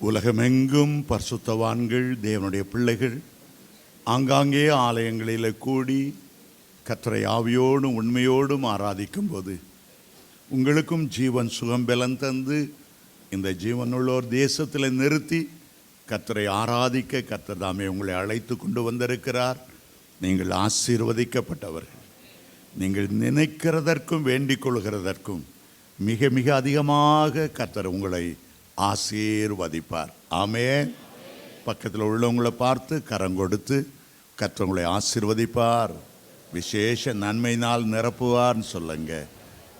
உலகமெங்கும் பரிசுத்தவான்கள் தேவனுடைய பிள்ளைகள் ஆங்காங்கே ஆலயங்களில் கூடி கர்த்தரை ஆவியோடும் உண்மையோடும் ஆராதிக்கும் போது உங்களுக்கும் ஜீவன் சுகம் பலன் தந்து இந்த ஜீவனுள்ளோர் தேசத்தில் நிறுத்தி கர்த்தரை ஆராதிக்க கர்த்தர் தாமே உங்களை அழைத்து கொண்டு வந்திருக்கிறார். நீங்கள் ஆசீர்வதிக்கப்பட்டவர்கள். நீங்கள் நினைக்கிறதற்கும் வேண்டிக் கொள்கிறதற்கும் மிக மிக அதிகமாக கர்த்தர் உங்களை ஆசீர்வதிப்பார். ஆமென். பக்கத்தில் உள்ளவங்களை பார்த்து கரம் கொடுத்து கர்த்தர் உங்களை ஆசீர்வதிப்பார், விசேஷ நன்மையினால் நிரப்புவார்னு சொல்லுங்க.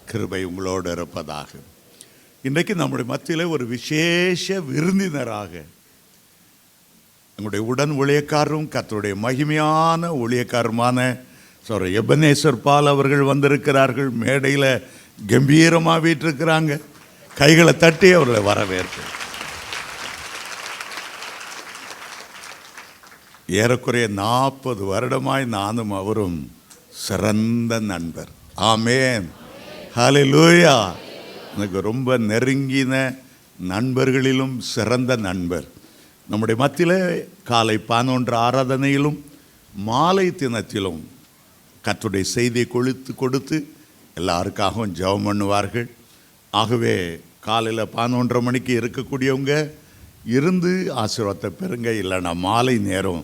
கிருபை உங்களோடு இருப்பதாக. இன்றைக்கு நம்முடைய மத்தியில் ஒரு விசேஷ விருந்தினராக எங்களுடைய உடன் ஊழியக்காரரும் கர்த்தருடைய மகிமையான ஊழியக்காரருமான எபனேசர் பால் அவர்கள் வந்திருக்கிறார்கள். மேடையில் கம்பீரமாக வீட்டிருக்கிறாங்க. கைகளை தட்டி அவர்களை வரவேற்பு. ஏறக்குறைய 40 வருடமாய் நானும் அவரும் சிறந்த நண்பர். ஆமென். ஹல்லேலூயா. எனக்கு ரொம்ப நெருங்கின நண்பர்களிலும் சிறந்த நண்பர். நம்முடைய மத்தியில் காலை 11 ஆராதனையிலும் மாலை தினத்திலும் கர்த்தருடைய செய்தியை கொடுத்து எல்லாருக்காகவும் ஜெபம் பண்ணுவார்கள். ஆகவே காலையில் 11:30 மணிக்கு இருக்கக்கூடியவங்க இருந்து ஆசீர்வாதத்தை பெறுங்க. இல்லைன்னா மாலை நேரம்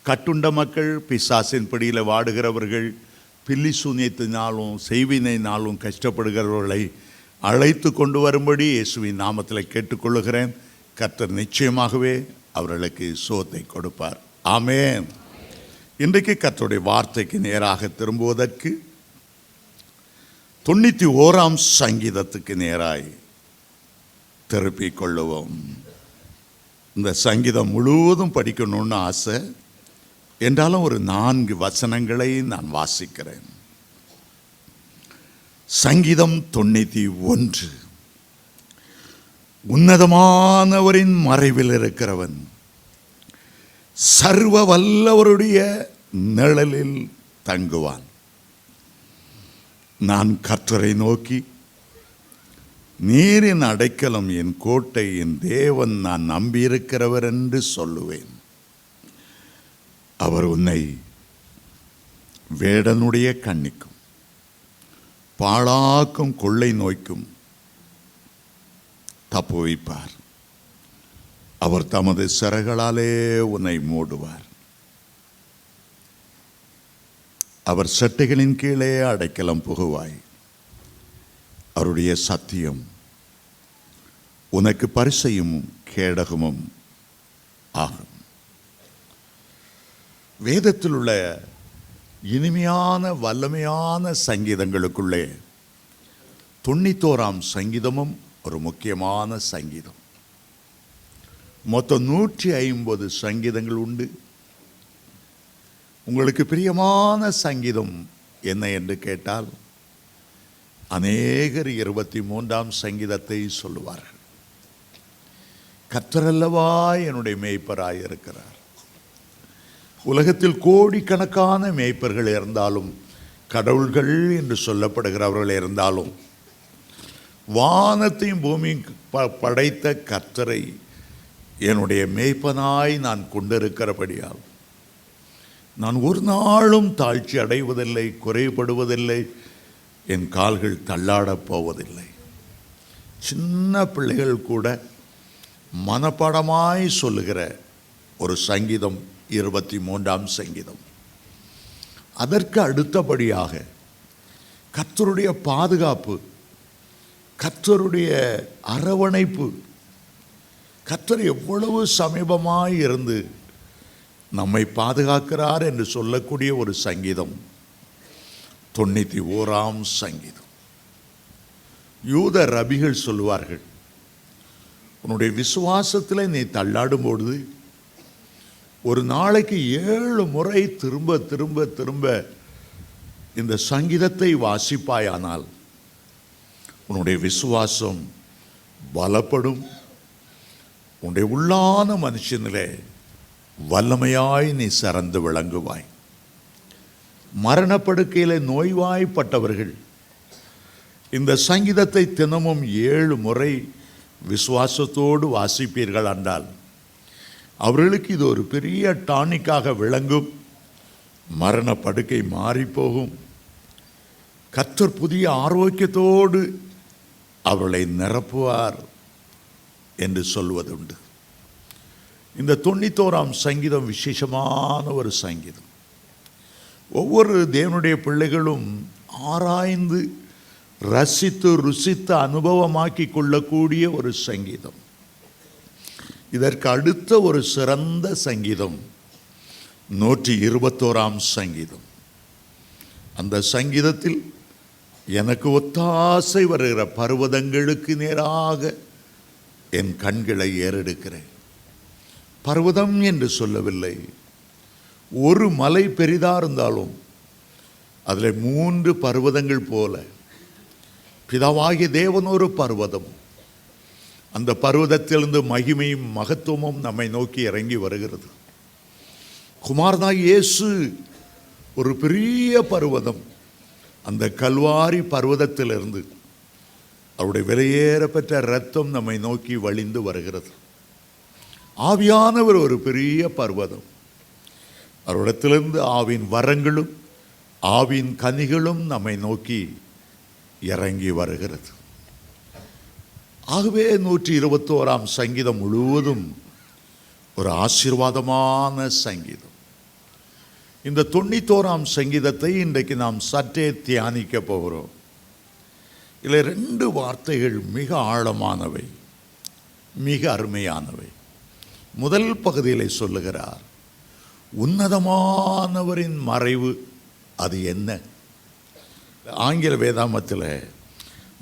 கட்டுண்ட மக்கள், பிசாசின் பிடியில் வாடுகிறவர்கள், பில்லி சூன்யத்தினாலும் செய்வினையினாலும் கஷ்டப்படுகிறவர்களை அழைத்து கொண்டு வரும்படி இயேசுவின் நாமத்தில் கேட்டுக்கொள்ளுகிறேன். கர்த்தர் நிச்சயமாகவே அவர்களுக்கு சுகத்தை கொடுப்பார். ஆமென். இன்றைக்கு கர்த்தருடைய வார்த்தைக்கு நேராக திரும்புவதற்கு 91ஆம் சங்கீதத்துக்கு நேராய் திருப்பிக் கொள்ளுவோம். இந்த சங்கீதம் முழுவதும் படிக்கணும்னு ஆசை, என்றாலும் ஒரு 4 வசனங்களை நான் வாசிக்கிறேன். சங்கீதம் 91. உன்னதமானவரின் மறைவில் இருக்கிறவன் சர்வ வல்லவருடைய நிழலில் தங்குவான். நான் கர்த்தரை நோக்கி, நீரின் அடைக்கலம், என் கோட்டை, என் தேவன், நான் நம்பியிருக்கிறவர் என்று சொல்லுவேன். அவர் உன்னை வேடனுடைய கண்ணிக்கும் பாழாக்கும் கொள்ளை நோய்க்கும் தப்புவிப்பார். அவர் தமது சிறகுகளாலே உன்னை மூடுவார். அவர் சட்டைகளின் கீழே அடைக்கலம் புகுவாய். அவருடைய சத்தியம் உனக்கு பரிசையும் கேடகமும் ஆகும். வேதத்தில் உள்ள இனிமையான வல்லமையான சங்கீதங்களுக்குள்ளே 91ஆம் சங்கீதமும் ஒரு முக்கியமான சங்கீதம். மொத்தம் 150 சங்கீதங்கள் உண்டு. உங்களுக்கு பிரியமான சங்கீதம் என்ன என்று கேட்டால் அநேகர் 23ஆம் சங்கீதத்தை சொல்லுவார்கள். கர்த்தரல்லவா என்னுடைய மேய்ப்பராய் இருக்கிறார். உலகத்தில் கோடிக்கணக்கான மேய்ப்பர்கள் இருந்தாலும், கடவுள்கள் என்று சொல்லப்படுகிறவர்கள் இருந்தாலும், வானத்தையும் பூமியும் படைத்த கர்த்தரை என்னுடைய மேய்ப்பனாய் நான் கொண்டிருக்கிறபடியால் நான் ஒரு நாளும் தாழ்ச்சி அடைவதில்லை, குறைபடுவதில்லை, என் கால்கள் தள்ளாடப் போவதில்லை. சின்ன பிள்ளைகள் கூட மனப்பாடமாய் சொல்லுகிற ஒரு சங்கீதம் 23ஆம் சங்கீதம். அதற்கு அடுத்தபடியாக கர்த்தருடைய பாதுகாப்பு, கர்த்தருடைய அரவணைப்பு, கர்த்தர் எவ்வளவு சமீபமாய் இருந்து நம்மை பாதுகாக்கிறார் என்று சொல்லக்கூடிய ஒரு சங்கீதம் 91ஆம் சங்கீதம். யூத ரபிகள் சொல்லுவார்கள், உன்னுடைய விசுவாசத்தில் நீ தள்ளாடும் பொழுது ஒரு நாளைக்கு 7 முறை திரும்ப திரும்ப திரும்ப இந்த சங்கீதத்தை வாசிப்பாயானால் உன்னுடைய விசுவாசம் பலப்படும். உன்னுடைய உள்ளான மனுஷனிலே வல்லமையாய் நீ சிறந்து விளங்குவாய். மரணப்படுக்கையில் நோய்வாய்ப்பட்டவர்கள் இந்த சங்கீதத்தை தினமும் 7 முறை விசுவாசத்தோடு வாசிப்பீர்கள் என்றால் அவர்களுக்கு இது ஒரு பெரிய டானிக்காக விளங்கும். மரண படுக்கை மாறிப்போகும். கர்த்தர் புதிய ஆரோக்கியத்தோடு அவளை நிரப்புவார் என்று சொல்வதுண்டு. இந்த 91ஆம் சங்கீதம் விசேஷமான ஒரு சங்கீதம். ஒவ்வொரு தேவனுடைய பிள்ளைகளும் ஆராய்ந்து ரசித்து ருசித்து அனுபவமாக்கி கொள்ளக்கூடிய ஒரு சங்கீதம். இதற்கு அடுத்த ஒரு சிறந்த சங்கீதம் 121ஆம் சங்கீதம். அந்த சங்கீதத்தில் எனக்கு ஒத்தாசை வருகிற பர்வதங்களுக்கு நேராக என் கண்களை ஏறெடுக்கிறேன். பர்வதம் என்று சொல்லவில்லை. ஒரு மலை பெரிதாக இருந்தாலும் அதில் 3 பர்வதங்கள் போல பிதாவாகிய தேவன் ஒரு பர்வதம். அந்த பர்வதத்திலிருந்து மகிமையும் மகத்துவமும் நம்மை நோக்கி இறங்கி வருகிறது. குமாரனாகிய இயேசு ஒரு பெரிய பர்வதம். அந்த கல்வாரி பர்வதத்திலிருந்து அவருடைய விலையேறப்பெற்ற இரத்தம் நம்மை நோக்கி வழிந்து வருகிறது. ஆவியானவர் ஒரு பெரிய பர்வதம். அவரிடத்திலிருந்து ஆவின் வரங்களும் ஆவின் கனிகளும் நம்மை நோக்கி இறங்கி வருகிறது. ஆகவே 121ஆம் சங்கீதம் முழுவதும் ஒரு ஆசீர்வாதமான சங்கீதம். இந்த 91ஆம் சங்கீதத்தை இன்றைக்கு நாம் சற்றே தியானிக்க போகிறோம். இதில் 2 வார்த்தைகள் மிக ஆழமானவை, மிக அருமையானவை. முதல் பகுதியில் சொல்லுகிறார், உன்னதமானவரின் மறைவு அது என்ன? ஆங்கில வேதாமத்தில்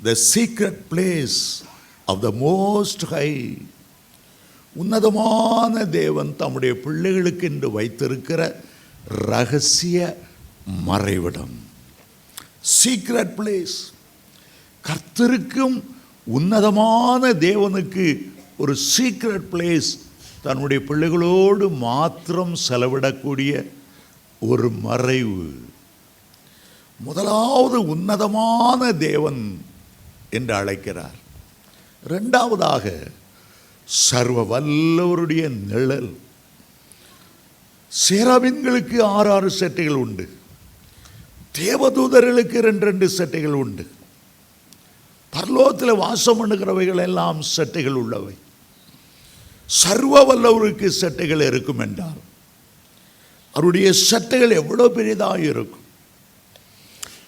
the secret place of the most high, உன்னதமான தேவன் தம்முடைய பிள்ளைகளுக்கு என்று வைத்திருக்கிற ரகசிய மறைவிடம், சீக்ரெட் பிளேஸ். கர்த்தருக்கும் உன்னதமான தேவனுக்கு ஒரு சீக்ரெட் பிளேஸ், தன்னுடைய பிள்ளைகளோடு மாத்திரம் செலவிடக்கூடிய ஒரு மறைவு. முதலாவது உன்னதமான தேவன் என்று அழைக்கிறார். 2வதாக சர்வ வல்லவருடைய நிழல். சேராபீன்களுக்கு 6 செட்டைகள் உண்டு. தேவதூதர்களுக்கு 2 செட்டைகள் உண்டு. பரலோகத்தில் வாசம் பண்ணுகிறவைகள் எல்லாம் செட்டைகள் உள்ளவை. சர்வ வல்லவருக்கு செட்டைகள் இருக்கும் என்றால் அவருடைய செட்டைகள் எவ்வளோ பெரிதாக இருக்கும்.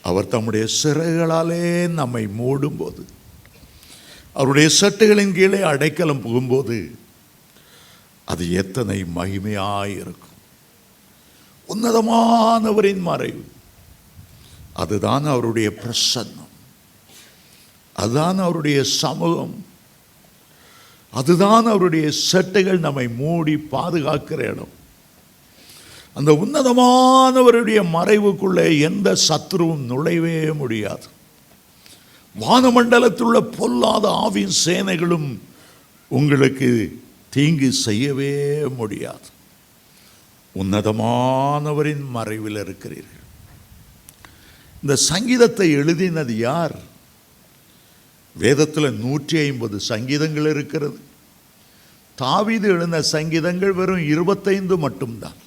அவர் தம்முடைய சிறைகளாலே நம்மை மூடும்போது, அவருடைய சட்டைகளின் கீழே அடைக்கலம் புகும்போது அது எத்தனை மகிமையாயிருக்கும். உன்னதமானவரின் மறைவு, அதுதான் அவருடைய பிரசன்னம், அதுதான் அவருடைய சமூகம், அதுதான் அவருடைய சட்டைகள் நம்மை மூடி பாதுகாக்கிற இடம். அந்த உன்னதமானவருடைய மறைவுக்குள்ளே எந்த சத்துருவும் நுழையவே முடியாது. வானமண்டலத்தில் உள்ள பொல்லாத ஆவின் சேனைகளும் உங்களுக்கு தீங்கு செய்யவே முடியாது. உன்னதமானவரின் மறைவில் இருக்கிறீர்கள். இந்த சங்கீதத்தை எழுதினது யார்? வேதத்தில் 150 சங்கீதங்கள் இருக்கிறது. தாவீது எழுதின சங்கீதங்கள் வெறும் 25 மட்டும்தான்.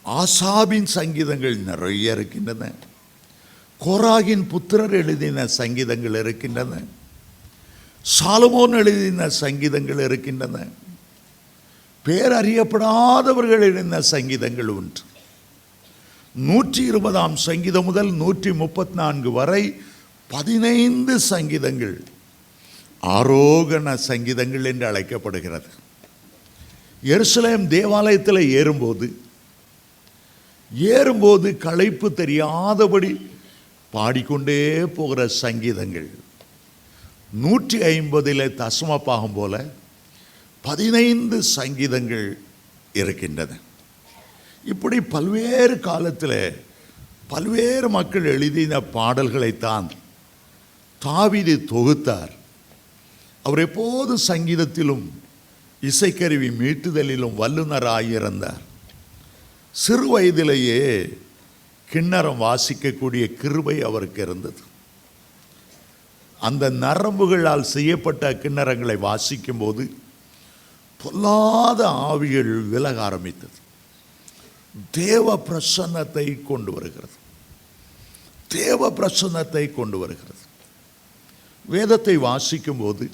ஆசாபின் சங்கீதங்கள் நிறைய இருக்கின்றன. கோராகின் புத்திரர் எழுதின சங்கீதங்கள் இருக்கின்றன. சாலமோன் எழுதின சங்கீதங்கள் இருக்கின்றன. பேரறியப்படாதவர்கள் எழுதின சங்கீதங்கள் உண்டு. 120ஆம் சங்கீதம் முதல் 134 வரை 15 சங்கீதங்கள் ஆரோகண சங்கீதங்கள் என்று அழைக்கப்படுகிறது. எருசலேம் தேவாலயத்தில் ஏறும்போது களைப்பு தெரியாதபடி பாடிக்கொண்டே போகிற சங்கீதங்கள். 150 தசமபாகம் போல 15 சங்கீதங்கள் இருக்கின்றன. இப்படி பல்வேறு காலத்தில் பல்வேறு மக்கள் எழுதின பாடல்களைத்தான் தாவீது தொகுத்தார். அவர் எப்போது சங்கீதத்திலும் இசைக்கருவி மீட்டுதலிலும் வல்லுநராயிருந்தார். சிறு வயதிலேயே கிண்ணறம் வாசிக்கக்கூடிய கிருபை அவருக்கு இருந்தது. அந்த நரம்புகளால் செய்யப்பட்ட கிண்ணறங்களை வாசிக்கும் போது பொல்லாத ஆவிகள் விலக ஆரம்பித்தது. தேவ பிரசன்னத்தை கொண்டு வருகிறது. தேவ பிரசன்னத்தை கொண்டு வருகிறது. வேதத்தை வாசிக்கும் போது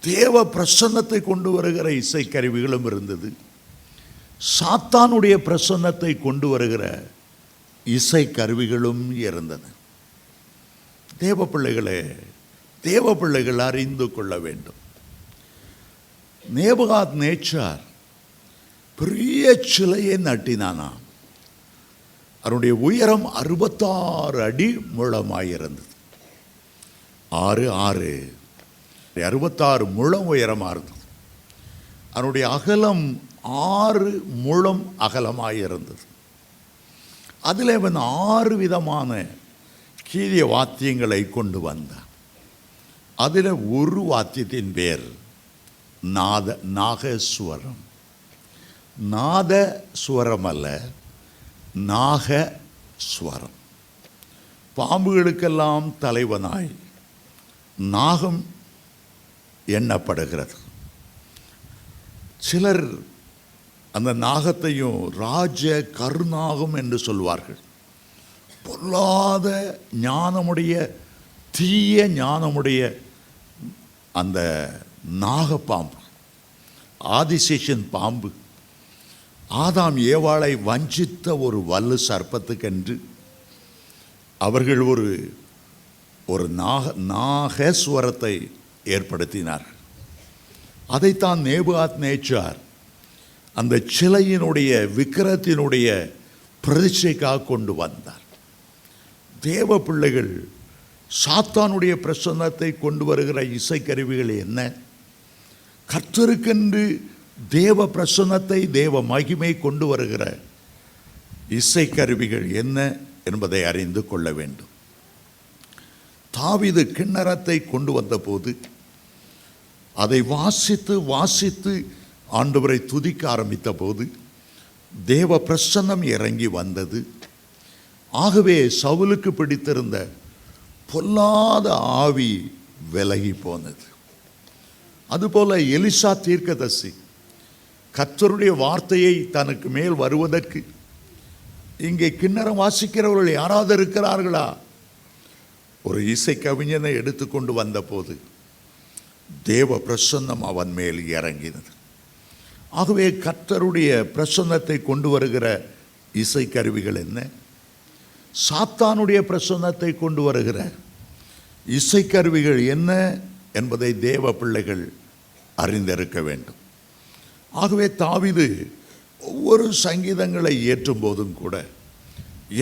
தேவ பிரசன்னத்தை கொண்டு வருகிற இசைக்கருவிகளும் இருந்தது. சாத்தானுடைய பிரசன்னத்தை கொண்டு வருகிற இசைக்கருவிகளும் இருந்தன. தேவ பிள்ளைகள் அறிந்து கொள்ள வேண்டும். நேபுகாத்நேச்சார் பெரிய சிலையை நட்டினானாம். அவருடைய உயரம் 66 அடி முழமாயிருந்தது. 66 முழம் உயரமாக இருந்தது. அவருடைய அகலம் 6 முழம் அகலமாயிருந்தது. அதில் அவன் 6 விதமான கீரிய வாத்தியங்களை கொண்டு வந்தான். அதில் ஒரு வாத்தியத்தின் பேர் நாகஸ்வரம். நாதஸ்வரம் அல்ல, நாகஸ்வரம். பாம்புகளுக்கெல்லாம் தலைவனாய் நாகம் எண்ணப்படுகிறது. சிலர் அந்த நாகத்தையும் ராஜ கருநாகம் என்று சொல்வார்கள். பொல்லாத ஞானமுடைய, தீய ஞானமுடைய அந்த நாகப்பாம்பு, ஆதிசேஷன் பாம்பு, ஆதாம் ஏவாளை வஞ்சித்த ஒரு வல்லு சர்ப்பத்துக்கென்று அவர்கள் ஒரு நாகஸ்வரத்தை ஏற்படுத்தினார்கள். அதைத்தான் நேபுகாத்நேச்சார் அந்த சிலையினுடைய விக்கிரத்தினுடைய பிரதிஷ்டைக்காக கொண்டு வந்தார். தேவ பிள்ளைகள் சாத்தானுடைய பிரசன்னத்தை கொண்டு வருகிற இசைக்கருவிகள் என்ன? கர்த்தருக்கென்று தேவ பிரசன்னத்தை, தேவ மகிமை கொண்டு வருகிற இசைக்கருவிகள் என்ன என்பதை அறிந்து கொள்ள வேண்டும். தாவீது கிண்ணறத்தை கொண்டு வந்தபோது அதை வாசித்து ஆண்டவரை துதிக்க ஆரம்பித்த போது தேவ பிரசன்னம் இறங்கி வந்தது. ஆகவே சவுலுக்கு பிடித்திருந்த பொல்லாத ஆவி விலகி போனது. அதுபோல எலிசா தீர்க்கதரிசி கர்த்தருடைய வார்த்தையை தனக்கு மேல் வருவதற்கு இங்கே கிண்ணறம் வாசிக்கிறவர்கள் யாராவது இருக்கிறார்களா? ஒரு இசை கவிஞனை எடுத்துக்கொண்டு வந்தபோது தேவ பிரசன்னம் அவன் மேல் இறங்கினது. ஆகவே கர்த்தருடைய பிரசன்னத்தை கொண்டு வருகிற இசைக்கருவிகள் என்ன? சாத்தானுடைய பிரசன்னத்தை கொண்டு வருகிற இசைக்கருவிகள் என்ன என்பதை தேவ பிள்ளைகள் அறிந்திருக்க வேண்டும். ஆகவே தாவீது ஒவ்வொரு சங்கீதங்களை ஏற்றும் போதும் கூட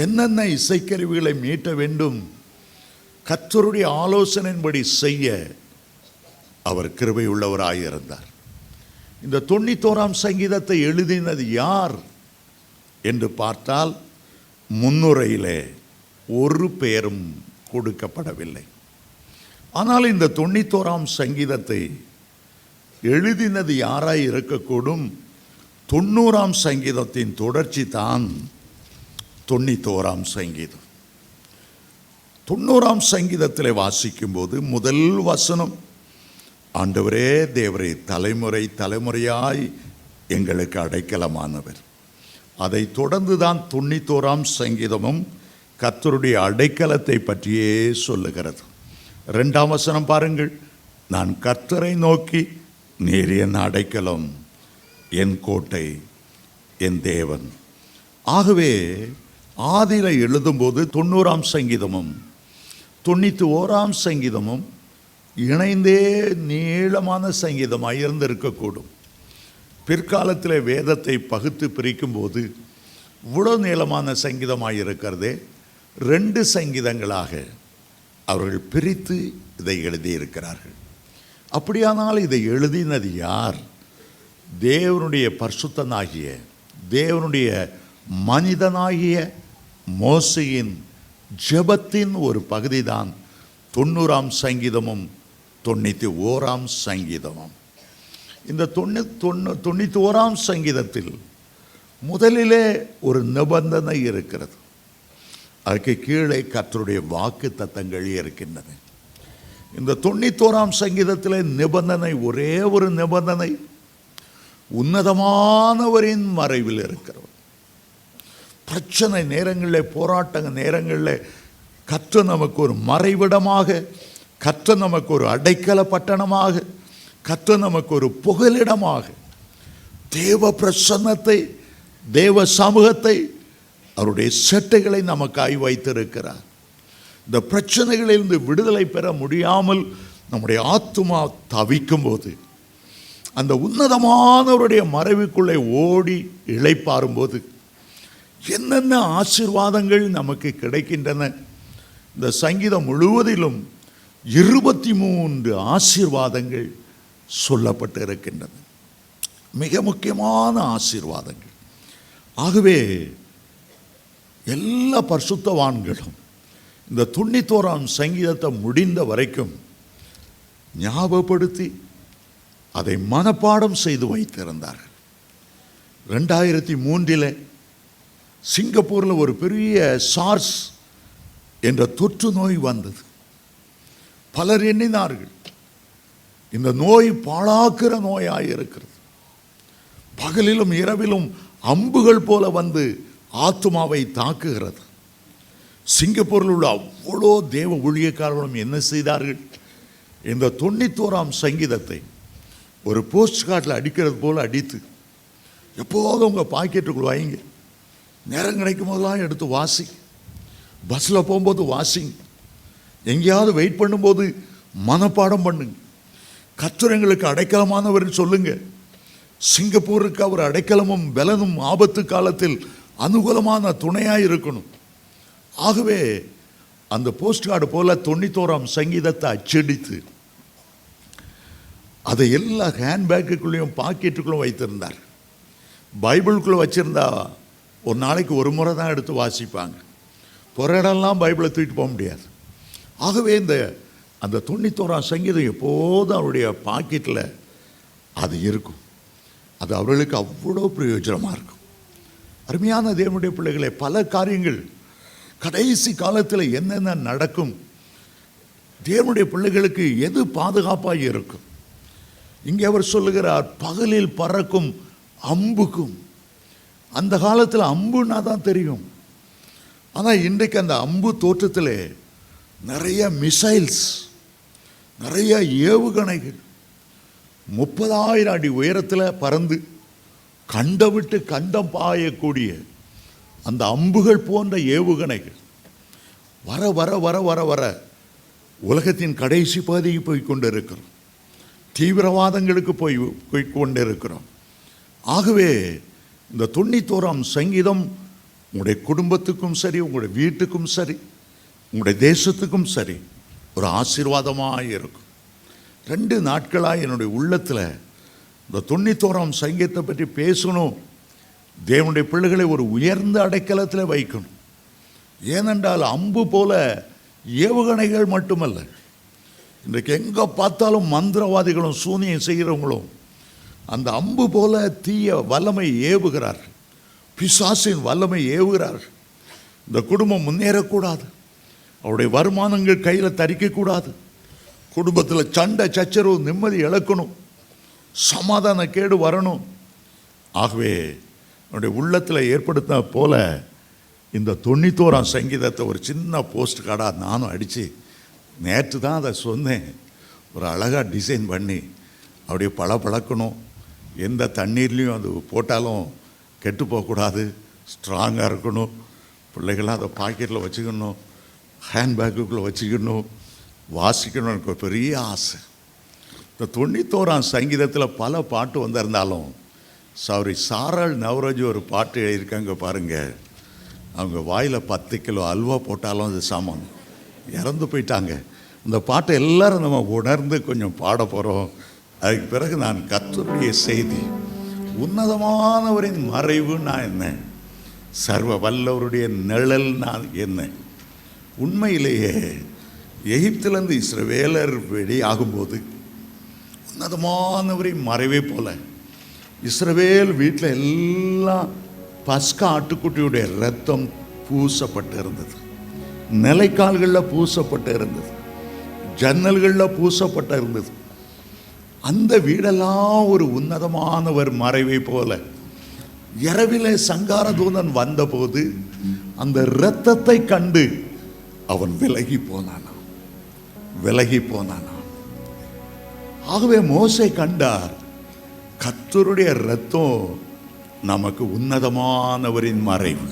என்னென்ன இசைக்கருவிகளை மீட்ட வேண்டும், கர்த்தருடைய ஆலோசனையின்படி செய்ய அவர் கிருபை உள்ளவராயிருந்தார். இந்த 91ஆம் சங்கீதத்தை எழுதினது யார் என்று பார்த்தால் முன்னுரையிலே ஒரு பெயரும் கொடுக்கப்படவில்லை. ஆனால் இந்த 91ஆம் சங்கீதத்தை எழுதினது யாராய் இருக்கக்கூடும்? 90ஆம் சங்கீதத்தின் தொடர்ச்சி தான் 91ஆம் சங்கீதம். 90ஆம் சங்கீதத்தில் வாசிக்கும் போது முதல் வசனம், ஆண்டவரே தேவரே தலைமுறை தலைமுறையாய் எங்களுக்கு அடைக்கலமானவர். அதை தொடர்ந்து தான் 91ஆம் சங்கீதமும் கர்த்தருடைய அடைக்கலத்தை பற்றியே சொல்லுகிறது. 2ஆம் வசனம் பாருங்கள், நான் கர்த்தரை நோக்கி நீர் என் அடைக்கலம், என் கோட்டை, என் தேவன். ஆகவே ஆதியில எழுதும்போது 90ஆம் சங்கீதமும் 91ஆம் சங்கீதமும் இணைந்தே நீளமான சங்கீதமாக இருந்திருக்கக்கூடும். பிற்காலத்தில் வேதத்தை பகுத்து பிரிக்கும் போது இவ்வளோ நீளமான சங்கீதமாக இருக்கிறதே 2 சங்கீதங்களாக அவர்கள் பிரித்து இதை எழுதியிருக்கிறார்கள். அப்படியானால் இதை எழுதினது யார்? தேவனுடைய பரிசுத்தனாகிய, தேவனுடைய மனிதனாகிய மோசேயின் ஜெபத்தின் ஒரு பகுதி தான் 90ஆம் சங்கீதமும் 91ஆம் சங்கீதமும். இந்த 91ஆம் சங்கீதத்தில் முதலிலே ஒரு நிபந்தனை இருக்கிறது. அதற்கு கீழே கர்த்தருடைய வாக்கு தத்தங்கள் இருக்கின்றன. இந்த 91ஆம் சங்கீதத்திலே நிபந்தனை, ஒரே ஒரு நிபந்தனை, உன்னதமானவரின் மறைவில் இருக்கிறவர். பிரச்சனை நேரங்களில், போராட்ட நேரங்களில் கர்த்தர் நமக்கு ஒரு மறைவிடமாக, கர்த்தர் நமக்கு ஒரு அடைக்கல பட்டணமாக, கர்த்தர் நமக்கு ஒரு புகலிடமாக, தேவ பிரசன்னத்தை, தேவ சமூகத்தை, அவருடைய செட்டைகளை நமக்காய் வைத்திருக்கிறார். இந்த பிரச்சனைகளிலிருந்து விடுதலை பெற முடியாமல் நம்முடைய ஆத்துமா தவிக்கும் போது, அந்த உன்னதமானவருடைய மறைவுக்குள்ளே ஓடி இளைப்பாறும்போது என்னென்ன ஆசீர்வாதங்கள் நமக்கு கிடைக்கின்றன. இந்த சங்கீதம் முழுவதிலும் 23 ஆசீர்வாதங்கள் சொல்லப்பட்டு இருக்கின்றன. மிக முக்கியமான ஆசீர்வாதங்கள். ஆகவே எல்லா பரிசுத்தவான்களும் இந்த 91ஆம் சங்கீதத்தை முடிந்த வரைக்கும் ஞாபகப்படுத்தி அதை மனப்பாடம் செய்து வைத்திருந்தார்கள். 2003 சிங்கப்பூரில் ஒரு பெரிய சார்ஸ் என்ற தொற்று நோய் வந்தது. பலர் எண்ணினார்கள் இந்த நோய் பாழாக்கிற நோயாக இருக்கிறது. பகலிலும் இரவிலும் அம்புகள் போல வந்து ஆத்துமாவை தாக்குகிறது. சிங்கப்பூரில் உள்ள அவ்வளோ தேவ ஊழியக்காரர்களும் என்ன செய்தார்கள்? இந்த 91ஆம் சங்கீதத்தை ஒரு போஸ்ட் கார்டில் அடிக்கிறது போல் அடித்து எப்போதும் உங்கள் பாக்கெட்டுக்குள்ள வைங்க. நேரம் கிடைக்கும் போதெல்லாம் எடுத்து வாசிங்க. பஸ்ஸில் போகும்போது வாசிங்க. எங்கேயாவது வெயிட் பண்ணும்போது மனப்பாடம் பண்ணுங்க. கர்த்தர் எங்களுக்கு அடைக்கலமானவர் சொல்லுங்க. சிங்கப்பூருக்கு அவர் அடைக்கலமும் பலனும் ஆபத்து காலத்தில் அனுகூலமான துணையாக இருக்கணும். ஆகவே அந்த போஸ்ட் கார்டு போல 91ஆம் சங்கீதத்தை அச்சடித்து அதை எல்லா ஹேண்ட்பேக்குள்ளேயும் பாக்கெட்டுக்குள்ளும் வைத்திருந்தார். பைபிளுக்குள்ளே வச்சுருந்தா ஒரு நாளைக்கு ஒரு முறை தான் எடுத்து வாசிப்பாங்க. போகிற இடம்லாம் பைபிளை தூக்கிட்டு போக முடியாது. ஆகவே அந்த 91ஆம் சங்கீதம் எப்போதும் அவருடைய பாக்கெட்டில் அது இருக்கும். அது அவர்களுக்கு அவ்வளோ பிரயோஜனமாக இருக்கும். அருமையான தேவனுடைய பிள்ளைகளை, பல காரியங்கள் கடைசி காலத்தில் என்னென்ன நடக்கும், தேவனுடைய பிள்ளைகளுக்கு எது பாதுகாப்பாக இருக்கும். இங்கே அவர் சொல்லுகிறார், பகலில் பறக்கும் அம்புக்கும். அந்த காலத்தில் அம்புன்னா தான் தெரியும். ஆனால் இன்றைக்கு அந்த அம்பு தோற்றத்தில் நிறைய மிசைல்ஸ், நிறைய ஏவுகணைகள் 30,000 அடி உயரத்தில் பறந்து கண்டம் விட்டு கண்டம் பாயக்கூடிய அந்த அம்புகள் போன்ற ஏவுகணைகள் வர வர வர வர வர உலகத்தின் கடைசி பகுதிக்கு போய் கொண்டு இருக்கிறோம். தீவிரவாதங்களுக்கு போய் கொண்டு இருக்கிறோம். ஆகவே இந்த 91ஆம் சங்கீதம் உங்களுடைய குடும்பத்துக்கும் சரி, உங்களுடைய வீட்டுக்கும் சரி, உங்களுடைய தேசத்துக்கும் சரி ஒரு ஆசீர்வாதமாக இருக்கும். 2 நாட்களாக என்னுடைய உள்ளத்தில் இந்த 91ஆம் சங்கீதத்தை பற்றி பேசணும். தேவனுடைய பிள்ளைகளை ஒரு உயர்ந்த அடைக்கலத்தில் வைக்கணும். ஏனென்றால் அம்பு போல ஏவுகணைகள் மட்டுமல்ல, இன்றைக்கு எங்கே பார்த்தாலும் மந்திரவாதிகளும் சூனியம் செய்கிறவங்களும் அந்த அம்பு போல தீய வல்லமை ஏவுகிறார்கள். பிசாசின் வல்லமை ஏவுகிறார்கள். இந்த குடும்பம் முன்னேறக்கூடாது, அவருடைய வருமானங்கள் கையில் தரிக்கக்கூடாது, குடும்பத்தில் சண்டை சச்சரவு, நிம்மதி இழக்கணும், சமாதான கேடு வரணும். ஆகவே என்னுடைய உள்ளத்தில் ஏற்படுத்த போல இந்த 91ஆம் சங்கீதத்தை ஒரு சின்ன போஸ்ட் கார்டாக நானும் அடித்து, நேற்று தான் அதை சொன்னேன், ஒரு அழகாக டிசைன் பண்ணி அப்படியே பழக்கணும். எந்த தண்ணீர்லேயும் அது போட்டாலும் கெட்டு போகக்கூடாது, ஸ்ட்ராங்காக இருக்கணும். பிள்ளைகள்லாம் அதை பாக்கெட்டில் வச்சுக்கணும், ஹேண்ட்பேக்குள்ளே வச்சுக்கணும், வாசிக்கணும். எனக்கு ஒரு பெரிய ஆசை. இந்த 91ஆம் சங்கீதத்தில் பல பாட்டு வந்திருந்தாலும் சாரல் நவரோஜி ஒரு பாட்டு எழுதியிருக்காங்க பாருங்கள். அவங்க வாயில் 10 கிலோ அல்வா போட்டாலும் அது சமம். இறந்து போயிட்டாங்க. அந்த பாட்டை எல்லாரும் நம்ம உணர்ந்து கொஞ்சம் பாட போகிறோம். அதுக்கு பிறகு நான் கர்த்தருடைய செய்தி, உன்னதமானவரின் மறைவு நான் என்ன, சர்வ வல்லவருடைய நிழல் நான் என்ன. உண்மையிலேயே எகிப்திலிருந்து இஸ்ரவேலர் வெளியாகும்போது உன்னதமானவரின் மறைவே போல இஸ்ரவேல் வீட்டில் எல்லாம் பஸ்கா ஆட்டுக்குட்டியுடைய இரத்தம் பூசப்பட்டு இருந்தது, நிலைக்கால்களில் பூசப்பட்டு இருந்தது, ஜன்னல்களில் பூசப்பட்ட இருந்தது. அந்த வீடெல்லாம் ஒரு உன்னதமானவர் மறைவை போல. இரவிலே சங்கார தூதன் வந்தபோது அந்த இரத்தத்தை கண்டு அவன் விலகி போனான். ஆகவே மோசே கண்டார், கர்த்தருடைய இரத்தம் நமக்கு உன்னதமானவரின் மறைவு.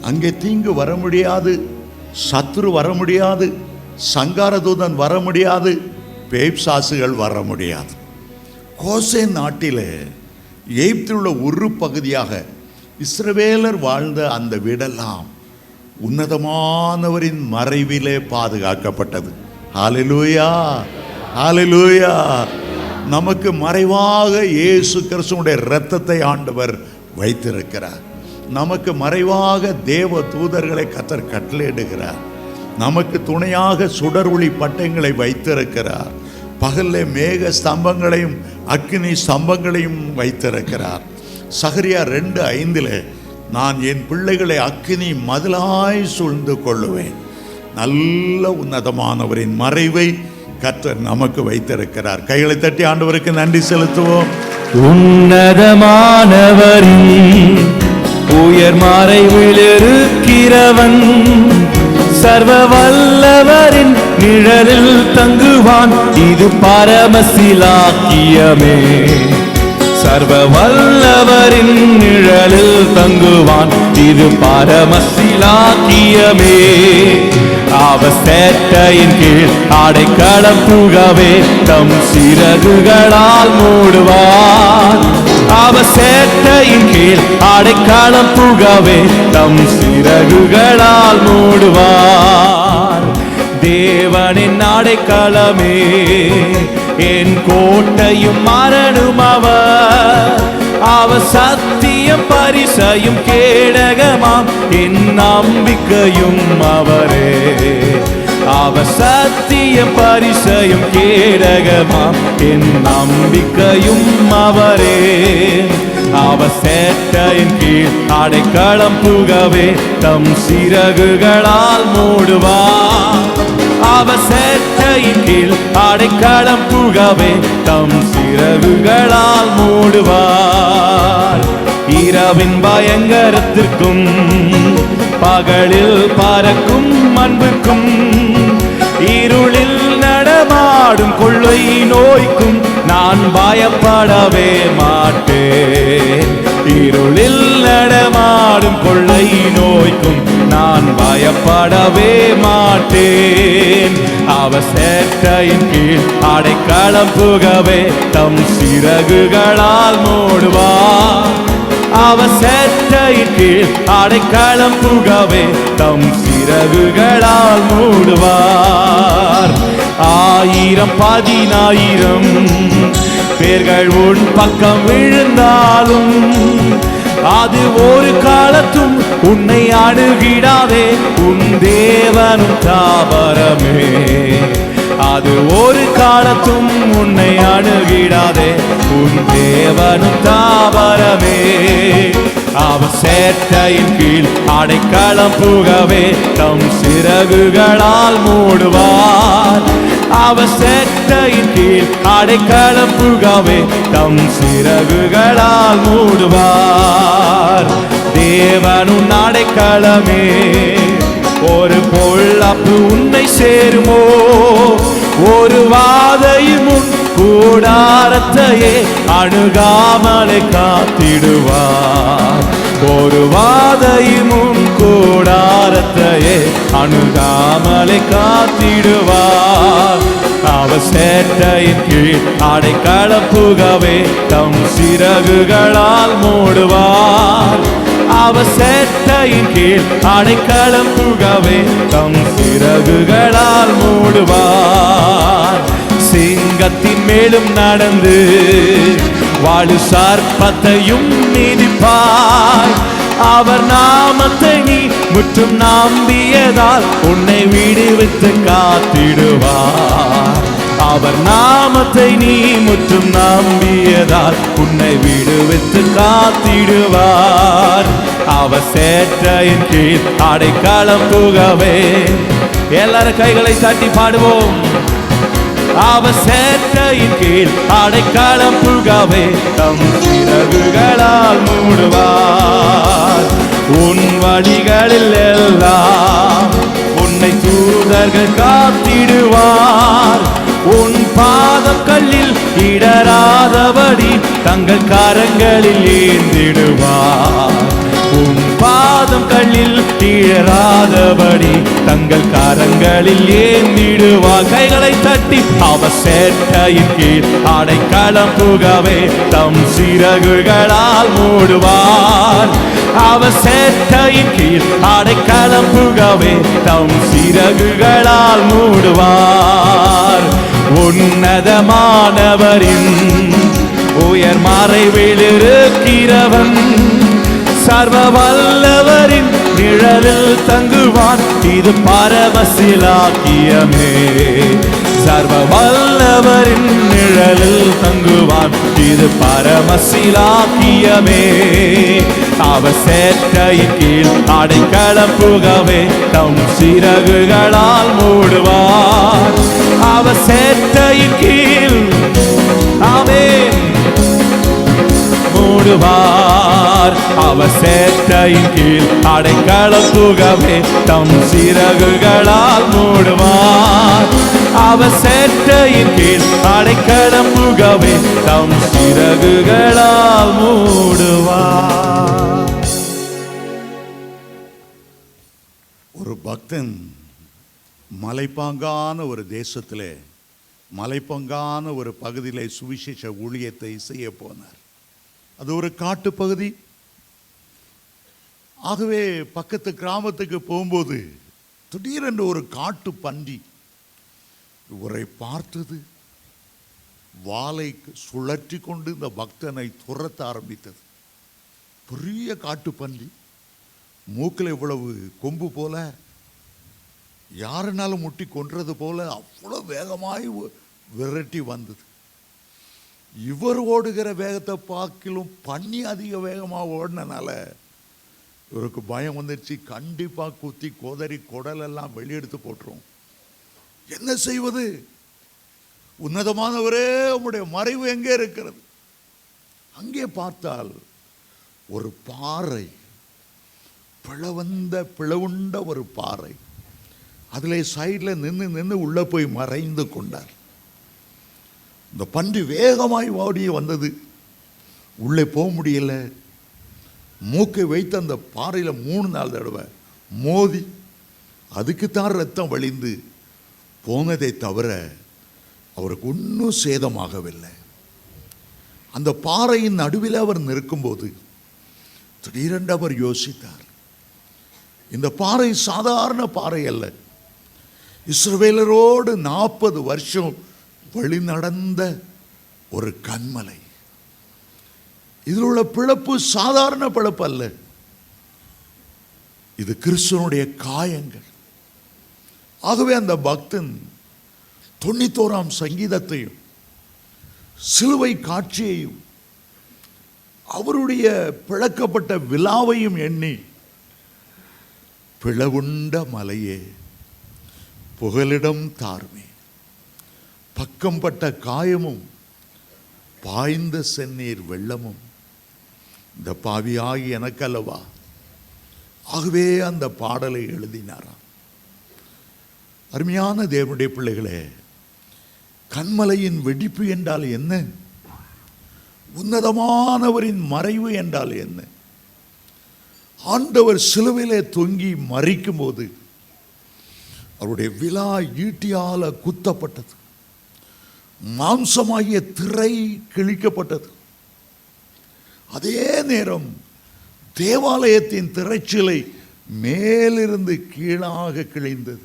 அங்கே தீங்கு வர முடியாது, சத்துரு வர முடியாது, சங்காரதூதன் வர முடியாது, பேய்சாசுகள் வர முடியாது. கோசேன் நாட்டிலே எகிப்தில் உள்ள ஒரு பகுதியாக இஸ்ரவேலர் வாழ்ந்த அந்த வீடெல்லாம் உன்னதமானவரின் மறைவிலே பாதுகாக்கப்பட்டது. ஹல்லேலூயா, ஹல்லேலூயா. நமக்கு மறைவாக இயேசு கிறிஸ்துவுடைய இரத்தத்தை ஆண்டவர் வைத்திருக்கிறார். நமக்கு மறைவாக தேவ தூதர்களை கர்த்தர் கட்டளையிடுகிறார். நமக்கு துணையாக சுடர் ஒளி பட்டயங்களை வைத்திருக்கிறார். பகல்ல மேக ஸ்தம்பங்களையும் அக்கினி ஸ்தம்பங்களையும் வைத்திருக்கிறார். சகரியா 2:5 நான் என் பிள்ளைகளை அக்கினி மதிலாய் சூழ்ந்து கொள்ளுவேன். நல்ல உன்னதமானவரின் மறைவை கர்த்தர் நமக்கு வைத்திருக்கிறார். கைகளை தட்டி ஆண்டவருக்கு நன்றி செலுத்துவோம். உன்னதமானவரின் உயர் மறைவில் இருக்கிறவன் சர்வ வல்லவரின் நிழலில் தங்குவான். இது பரமசிலாக்கியமே. சர்வ வல்லவரின் நிழலில் தங்குவான். இது பரமசிலாக்கியமே. அவர் சேட்டையின் கீழ் அடைக்கலம் புகவே தம் சிறகுகளால் மூடுவார். அவர் சேட்டையின் கீழ் அடைக்கலம் புகவே தம் சிறகுகளால் மூடுவார். தேவனின் அடைக்கலமே என் கோட்டையும் மரணும் அவர். அவர் சத்தியம் பரிசையும் கேடகமாம் என் நம்பிக்கையும் அவரே. அவர் சத்தியம் பரிசையும் கேடகமாம் என் நம்பிக்கையும் அவரே. அவர் சேட்டையின் கீழ் அடைக்கலம் புகவே தம் சிறகுகளால் மூடுவார். அவர் சேட்டையின் கீழ் அடைக்கலம் புகவே தம் சிறகுகளால் மூடுவார். இரவின் பயங்கரத்திற்கும் பகலில் பறக்கும் அன்புக்கும் இருளில் நடமாடும் கொள்ளை நோய்க்கும் நான் பயப்படவே மாட்டேன். இருளில் நடமாடும் கொள்ளை நோய்க்கும் நான் பயப்படவே மாட்டேன். அவர் சேட்டையின் கீழ் அடைக்கலம் புகவே தம் சிறகுகளால் மூடுவார். அவர் சேட்டையின் கீழ் அடைக்கலம் புகவே தம் சிறகுகளால் மூடுவார். 1000-10,000 பேர்கள் உன் பக்கம் விழுந்தாலும் அது ஒரு காலத்தும் உன்னை அணுகிடாதே. உன் தேவனும் தாவரமே. அது ஒரு காலத்தும் உன்னை அணுகிடாதே. உன் தேவனும் தாவரமே. அவர் சேட்டையின் கீழ் அடைக்கலம் புகவே தம் சிறகுகளால் மூடுவார். அவர் சேட்டையின் கீழ் அடைக்கலம் புகவே தம் சிறகுகளால் மூடுவார். தேவனும் அடைக்கலமே. ஒரு பொல்லாப்பு உன்னை சேருமோ? ஒரு வாதையும் உன் கூடாரத்தையே அணுகாமலை காத்திடுவார். ஒரு வாதையும் உன் கூடாரத்தையே அணுகாமலை காத்திடுவார். அவர் சேட்டையின் கீழ் அடைக்கலம் புகவே தம் சிறகுகளால் மூடுவார். அவர் சேட்டையின் கீழ் அடைக்கலம் புகவே தம் சிறகுகளால் மூடுவார். சிங்கத்தின் மேலும் நடந்து வாழு சர்ப்பத்தையும் மிதிப்பாய். அவர் நாமத்தை நீ முற்றும் நம்பியதால் உன்னை விடுவித்து காத்திடுவார். அவர் நாமத்தை நீ முற்றும் நம்பியதால் உன்னை விடுவித்து காத்திடுவார். அவர் சேட்டையின் கீழ் அடைக்கலம் புகவே. எல்லாரும் கைகளை தட்டி பாடுவோம். அவர் சேட்டையின் கீழ் அடைக்கலம் புகவே தம் சிறகுகளால் மூடுவார். உன் வழிகளில் எல்லாம் உன்னை தூதர்கள் காத்திடுவார். உன் பாதம் கல்லில் இடராதபடி தங்கள் கரங்களில் ஏந்திடுவார். உன் பாதம் கல்லில் இடராதபடி தங்கள் கரங்களில் ஏந்திடுவார். கைகளை தட்டி அவர் சேட்டையின் கீழ் அடைக்கலம் புகவே தம் சிறகுகளால் மூடுவார். அவர் சேட்டையின் கீழ் அடைக்கலம் புகவே தம் சிறகுகளால் மூடுவார். உன்னதமானவரின் உயர் மறைவில் இருக்கிறவன் சர்வ வல்லவரின் நிழலில் தங்குவான். இது பரவசிலாக்கியமே. சர்வ வல்லவரின் நிழலில் தங்குவான். இது பரமசிலாக்கியமே. அவர் சேட்டையின் கீழ் அடைக்கலம் புகவே தம் சிறகுகளால் மூடுவார். அவர் சேட்டையின் கீழ் ஆமென் மூடுவார். அவர் சேட்டையின் கீழ் அடைக்கலம் புகவே தம் சிறகுகளால் மூடுவார். அவர் சேட்டையின் கீழ் அடைக்கலம் புகவே தம் சிறகுகளால் மூடுவார். ஒரு பக்தன் மலைப்பாங்கான ஒரு தேசத்திலே மலைப்பாங்கான ஒரு பகுதியிலே சுவிசேஷ ஊழியத்தை செய்ய போனார். அது ஒரு காட்டு பகுதி. ஆகவே பக்கத்து கிராமத்துக்கு போகும்போது திடீரென்று ஒரு காட்டு பன்றி இவரை பார்த்தது. வாளை சுழற்றி கொண்டு இந்த பக்தனை துரத்த ஆரம்பித்தது. பெரிய காட்டு பன்றி, மூக்கில் இவ்வளவு கொம்பு போல, யாருனாலும் முட்டி கொன்றது போல அவ்வளோ வேகமாய் விரட்டி வந்தது. இவர் ஓடுகிற வேகத்தை பார்க்கிலும் பன்னி அதிக வேகமாக ஓடினால இவருக்கு பயம் வந்துடுச்சு. கண்டிப்பாக குத்தி கோதறி குடலெல்லாம் வெளியெடுத்து போட்டுரும். என்ன செய்வது? உன்னதமானவரே, உம்முடைய மறைவு எங்கே இருக்கிறது? அங்கே பார்த்தால் ஒரு பாறை, பிளவுண்ட ஒரு பாறை. அதில் சைடில் நின்று உள்ளே போய் மறைந்து கொண்டார். இந்த பன்றி வேகமாய் ஓடியே வந்தது. உள்ளே போக முடியல. மூக்கை வைத்து அந்த பாறையில் 3-4 தடவை மோதி அதுக்குத்தான் ரத்தம் வழிந்து போனதை தவிர அவருக்கு ஒன்றும் சேதமாகவில்லை. அந்த பாறையின் நடுவில் அவர் நிற்கும்போது திடீரென்று அவர் யோசித்தார், இந்த பாறை சாதாரண பாறை அல்ல. இஸ்ரவேலரோடு 40 வருஷம் வழி நடந்த ஒரு கன்மலை. இதில் உள்ள பிளப்பு சாதாரண பிளப்பு அல்ல. இது கிறிஸ்துவனுடைய காயங்கள். ஆகவே அந்த பக்தன் 91ஆம் சங்கீதத்தையும் சிலுவை காட்சியையும் அவருடைய பிளக்கப்பட்ட விலாவையும் எண்ணி, பிளவுண்ட மலையே புகலிடம் தாருமே, பக்கம்பட்ட காயமும் பாய்ந்த செந்நீர் வெள்ளமும் இந்த பாவியாகி எனக்கல்லவா. ஆகவே அந்த பாடலை எழுதினாராம். அருமையான தேவனுடைய பிள்ளைகளே, கன்மலையின் வெடிப்பு என்றால் என்ன? உன்னதமானவரின் மறைவு என்றால் என்ன? ஆண்டவர் சிலுவையிலே தொங்கி மரிக்கும் போது அவருடைய விலா ஈட்டியால குத்தப்பட்டது. மாம்சமாகிய திரை கிழிக்கப்பட்டது. அதே நேரம் தேவாலயத்தின் திரைச்சிலை மேலிருந்து கீழாக கிழிந்தது.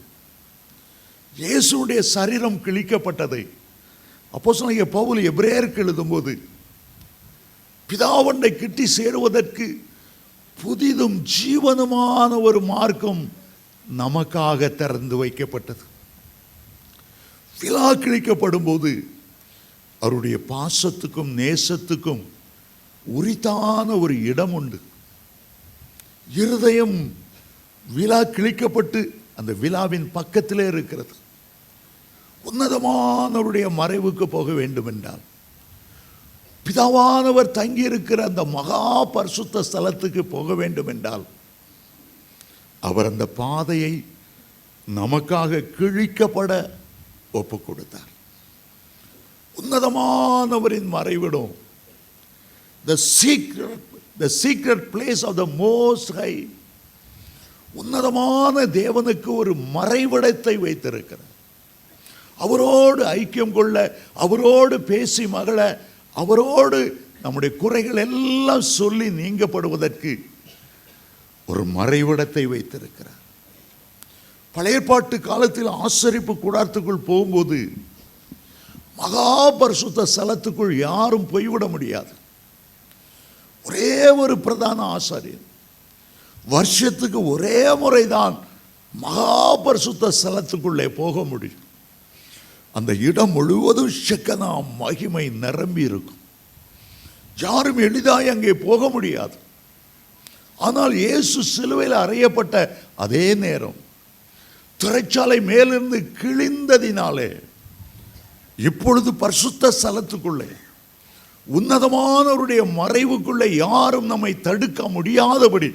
இயேசுடைய சரீரம் கிழிக்கப்பட்டதை அப்போஸ்தலனாகிய பவுல் எபிரேயருக்கு எழுதும்போது, பிதாவண்டை கிட்டி சேருவதற்கு புதிதும் ஜீவனுமான ஒரு மார்க்கம் நமக்காக திறந்து வைக்கப்பட்டது. விலா கிழிக்கப்படும் போது அவருடைய பாசத்துக்கும் நேசத்துக்கும் உரித்தான ஒரு இடம் உண்டு. இருதயம் விலா கிழிக்கப்பட்டு அந்த விலாவின் பக்கத்திலே இருக்கிறது. உன்னதமானவருடைய மறைவுக்கு போக வேண்டும் என்றால், பிதாவானவர் தங்கியிருக்கிற அந்த மகா பரிசுத்த ஸ்தலத்துக்கு போக வேண்டும் என்றால், அவர் அந்த பாதையை நமக்காக கிழிக்கப்பட ஒப்பு கொடுத்தார். உன்னதமானவரின் மறைவிடம், the secret place of the most high, உன்னதமான தேவனுக்கு ஒரு மறைவிடத்தை வைத்திருக்கிறார். அவரோடு ஐக்கியம் கொள்ள, அவரோடு பேசி மகள, அவரோடு நம்முடைய குறைகள் எல்லாம் சொல்லி நீங்கப்படுவதற்கு ஒரு மறைவிடத்தை வைத்திருக்கிறார். பழைய ஏற்பாட்டு காலத்தில் ஆசரிப்பு கூடாரத்துக்குள் போகும்போது மகா பரிசுத்த ஸ்தலத்துக்குள் யாரும் போய்விட முடியாது. ஒரே ஒரு பிரதான ஆசாரியர், வருஷத்துக்கு ஒரே முறைதான் மகா பரிசுத்த ஸ்தலத்துக்குள்ளே போக முடியும். அந்த இடம் முழுவதும் ஷெக்கனா மகிமை நிரம்பி இருக்கும். யாரும் எளிதாய் அங்கே போக முடியாது. ஆனால் இயேசு சிலுவையில் அறையப்பட்ட அதே நேரம் திரைச்சாலை மேலிருந்து கிழிந்ததினாலே இப்பொழுது பரிசுத்த ஸ்தலத்துக்குள்ளே, உன்னதமானவருடைய மறைவுக்குள்ளே யாரும் நம்மை தடுக்க முடியாதபடி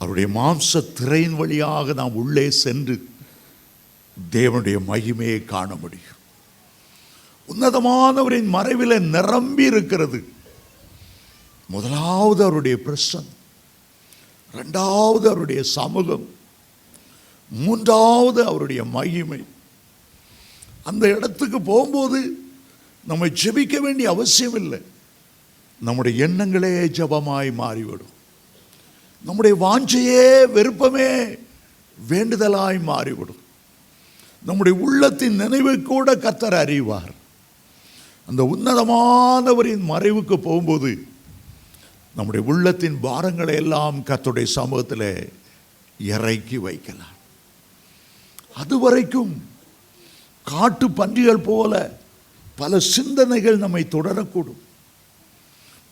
அவருடைய மாம்ச திரையின் வழியாக நாம் உள்ளே சென்று தேவனுடைய மகிமையை காண முடியும். உன்னதமானவரின் மறைவில் நிரம்பி இருக்கிறது. முதலாவது அவருடைய பிரசன்னம், இரண்டாவது அவருடைய சமூகம், மூன்றாவது அவருடைய மகிமை. அந்த இடத்துக்கு போகும்போது நம்ம ஜெபிக்க வேண்டிய அவசியம் இல்லை. நம்முடைய எண்ணங்களே ஜெபமாய் மாறிவிடும். நம்முடைய வாஞ்சையே விருப்பமே வேண்டுதலாய் மாறிவிடும். நம்முடைய உள்ளத்தின் நினைவை கூட கர்த்தர் அறிவார். அந்த உன்னதமானவரின் மறைவுக்கு போகும்போது நம்முடைய உள்ளத்தின் பாரங்களை எல்லாம் கர்த்தருடைய சமூகத்தில் இறக்கி வைக்கலாம். அதுவரைக்கும் காட்டு பன்றிகள் போல பல சிந்தனைகள் நம்மை தொடரக்கூடும்,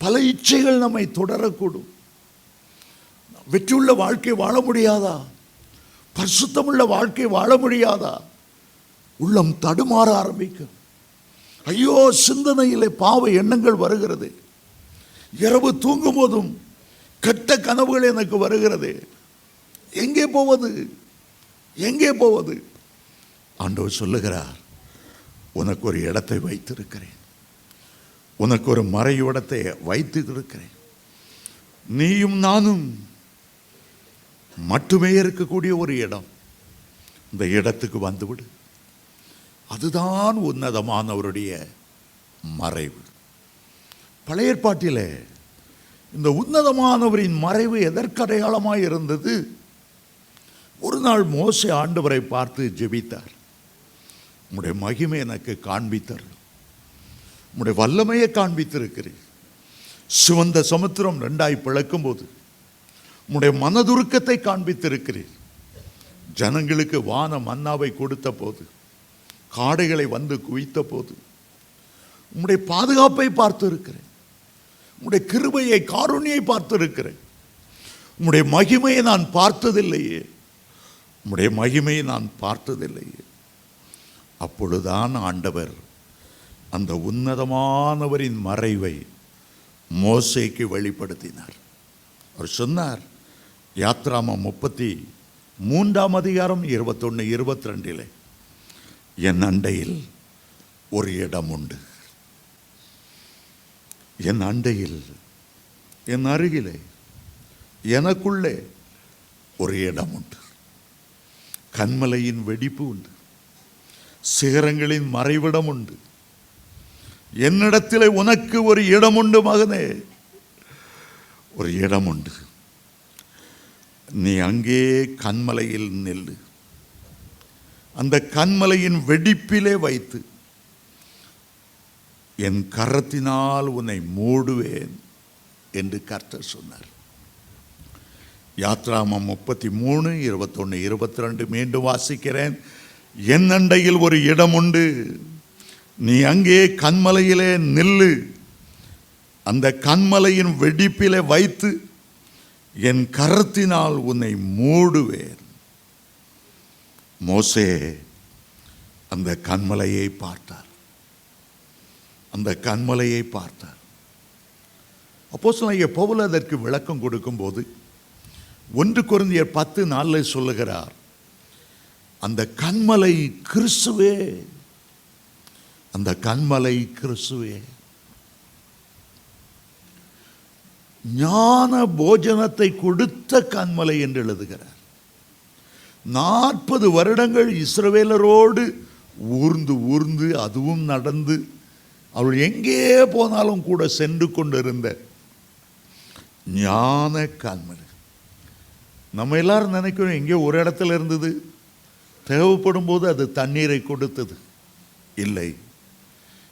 பல இச்சைகள் நம்மை தொடரக்கூடும். வெற்றியுள்ள வாழ்க்கை வாழ முடியாதா? பரிசுத்தமுள்ள வாழ்க்கை வாழ முடியாதா? உள்ளம் தடுமாற ஆரம்பிக்கும். ஐயோ, சிந்தனையிலே பாவ எண்ணங்கள் வருகிறது. இரவு தூங்கும் போதும் கெட்ட கனவுகள் எனக்கு வருகிறது. எங்கே போவது? எங்கே போவது? ஆண்டவர் சொல்லுகிறார், உனக்கு ஒரு இடத்தை வைத்திருக்கிறேன், உனக்கு ஒரு மறைவிடத்தை வைத்து இருக்கிறேன். நீயும் நானும் மட்டுமே இருக்கக்கூடிய ஒரு இடம். இந்த இடத்துக்கு வந்துவிடு. அதுதான் உன்னதமானவருடைய மறைவு. பழைய ஏற்பாட்டிலே இந்த உன்னதமானவரின் மறைவு எதற்கு அடையாளமாய் இருந்தது? ஒரு நாள் மோசே ஆண்டவரை பார்த்து ஜெபித்தார். உம்முடைய மகிமை எனக்கு காண்பித்தார், உம்முடைய வல்லமையை காண்பித்திருக்கிறீர். சிவந்த சமுத்திரம் ரெண்டாய் பிளக்கும் போது உம்முடைய மனதுருக்கத்தை காண்பித்திருக்கிறீர். ஜனங்களுக்கு வான மன்னாவை கொடுத்த போது, காடைகளை வந்து குவித்த போது உம்முடைய பாதுகாப்பை பார்த்து இருக்கிறேன். உம்முடைய கிருபையை, காருண்யை பார்த்து இருக்கிறேன். உம்முடைய மகிமையை நான் பார்த்ததில்லையே, உம்முடைய மகிமையை நான் பார்த்ததில்லையே. அப்பொழுதுதான் ஆண்டவர் அந்த உன்னதமானவரின் மறைவை மோசேக்கு வெளிப்படுத்தினார். அவர் சொன்னார், யாத்ராமம் 33 21 22, என் அண்டையில் ஒரு இடம் உண்டு. என் அண்டையில், என் அருகிலே, எனக்குள்ளே ஒரு இடம் உண்டு. கன்மலையின் வெடிப்பு உண்டு, சிகரங்களின் மறைவிடம் உண்டு. என்னிடத்திலே உனக்கு ஒரு இடம் உண்டு மகனே, ஒரு இடம் உண்டு. நீ அங்கே கன்மலையில் நில்லு. அந்த கன்மலையின் வெடிப்பிலே வைத்து என் கரத்தினால் உன்னை மூடுவேன் என்று கர்த்தர் சொன்னார். யாத்ராமம் 33 21 22 மீண்டும் வாசிக்கிறேன். என் அண்டையில் ஒரு இடம் உண்டு, நீ அங்கே கன்மலையிலே நில்லு. அந்த கன்மலையின் வெடிப்பிலே வைத்து என் கரத்தினால் உன்னை மூடுவேன். மோசே அந்த கன்மலையை பார்த்தார். அந்த கன்மலையை பார்த்தார். அப்போஸ்தலனாகிய பவுல் அதற்கு விளக்கம் கொடுக்கும்போது 1 கொரிந்தியர் 10:4 சொல்லுகிறார், அந்த கன்மலை கிறிஸ்துவே, அந்த கன்மலை கிறிஸ்துவே. ஞான போஜனத்தை கொடுத்த கன்மலை என்று எழுதுகிறார். 40 வருடங்கள் இஸ்ரவேலரோடு ஊர்ந்து ஊர்ந்து அதுவும் நடந்து அவள் எங்கே போனாலும் கூட சென்று கொண்டிருந்த ஞான கன்மலை. நம்ம எல்லாரும் நினைக்கிறோம் எங்கே ஒரு இடத்துல இருந்தது, தேவைப்படும் போது அது தண்ணீரை கொடுத்தது. இல்லை,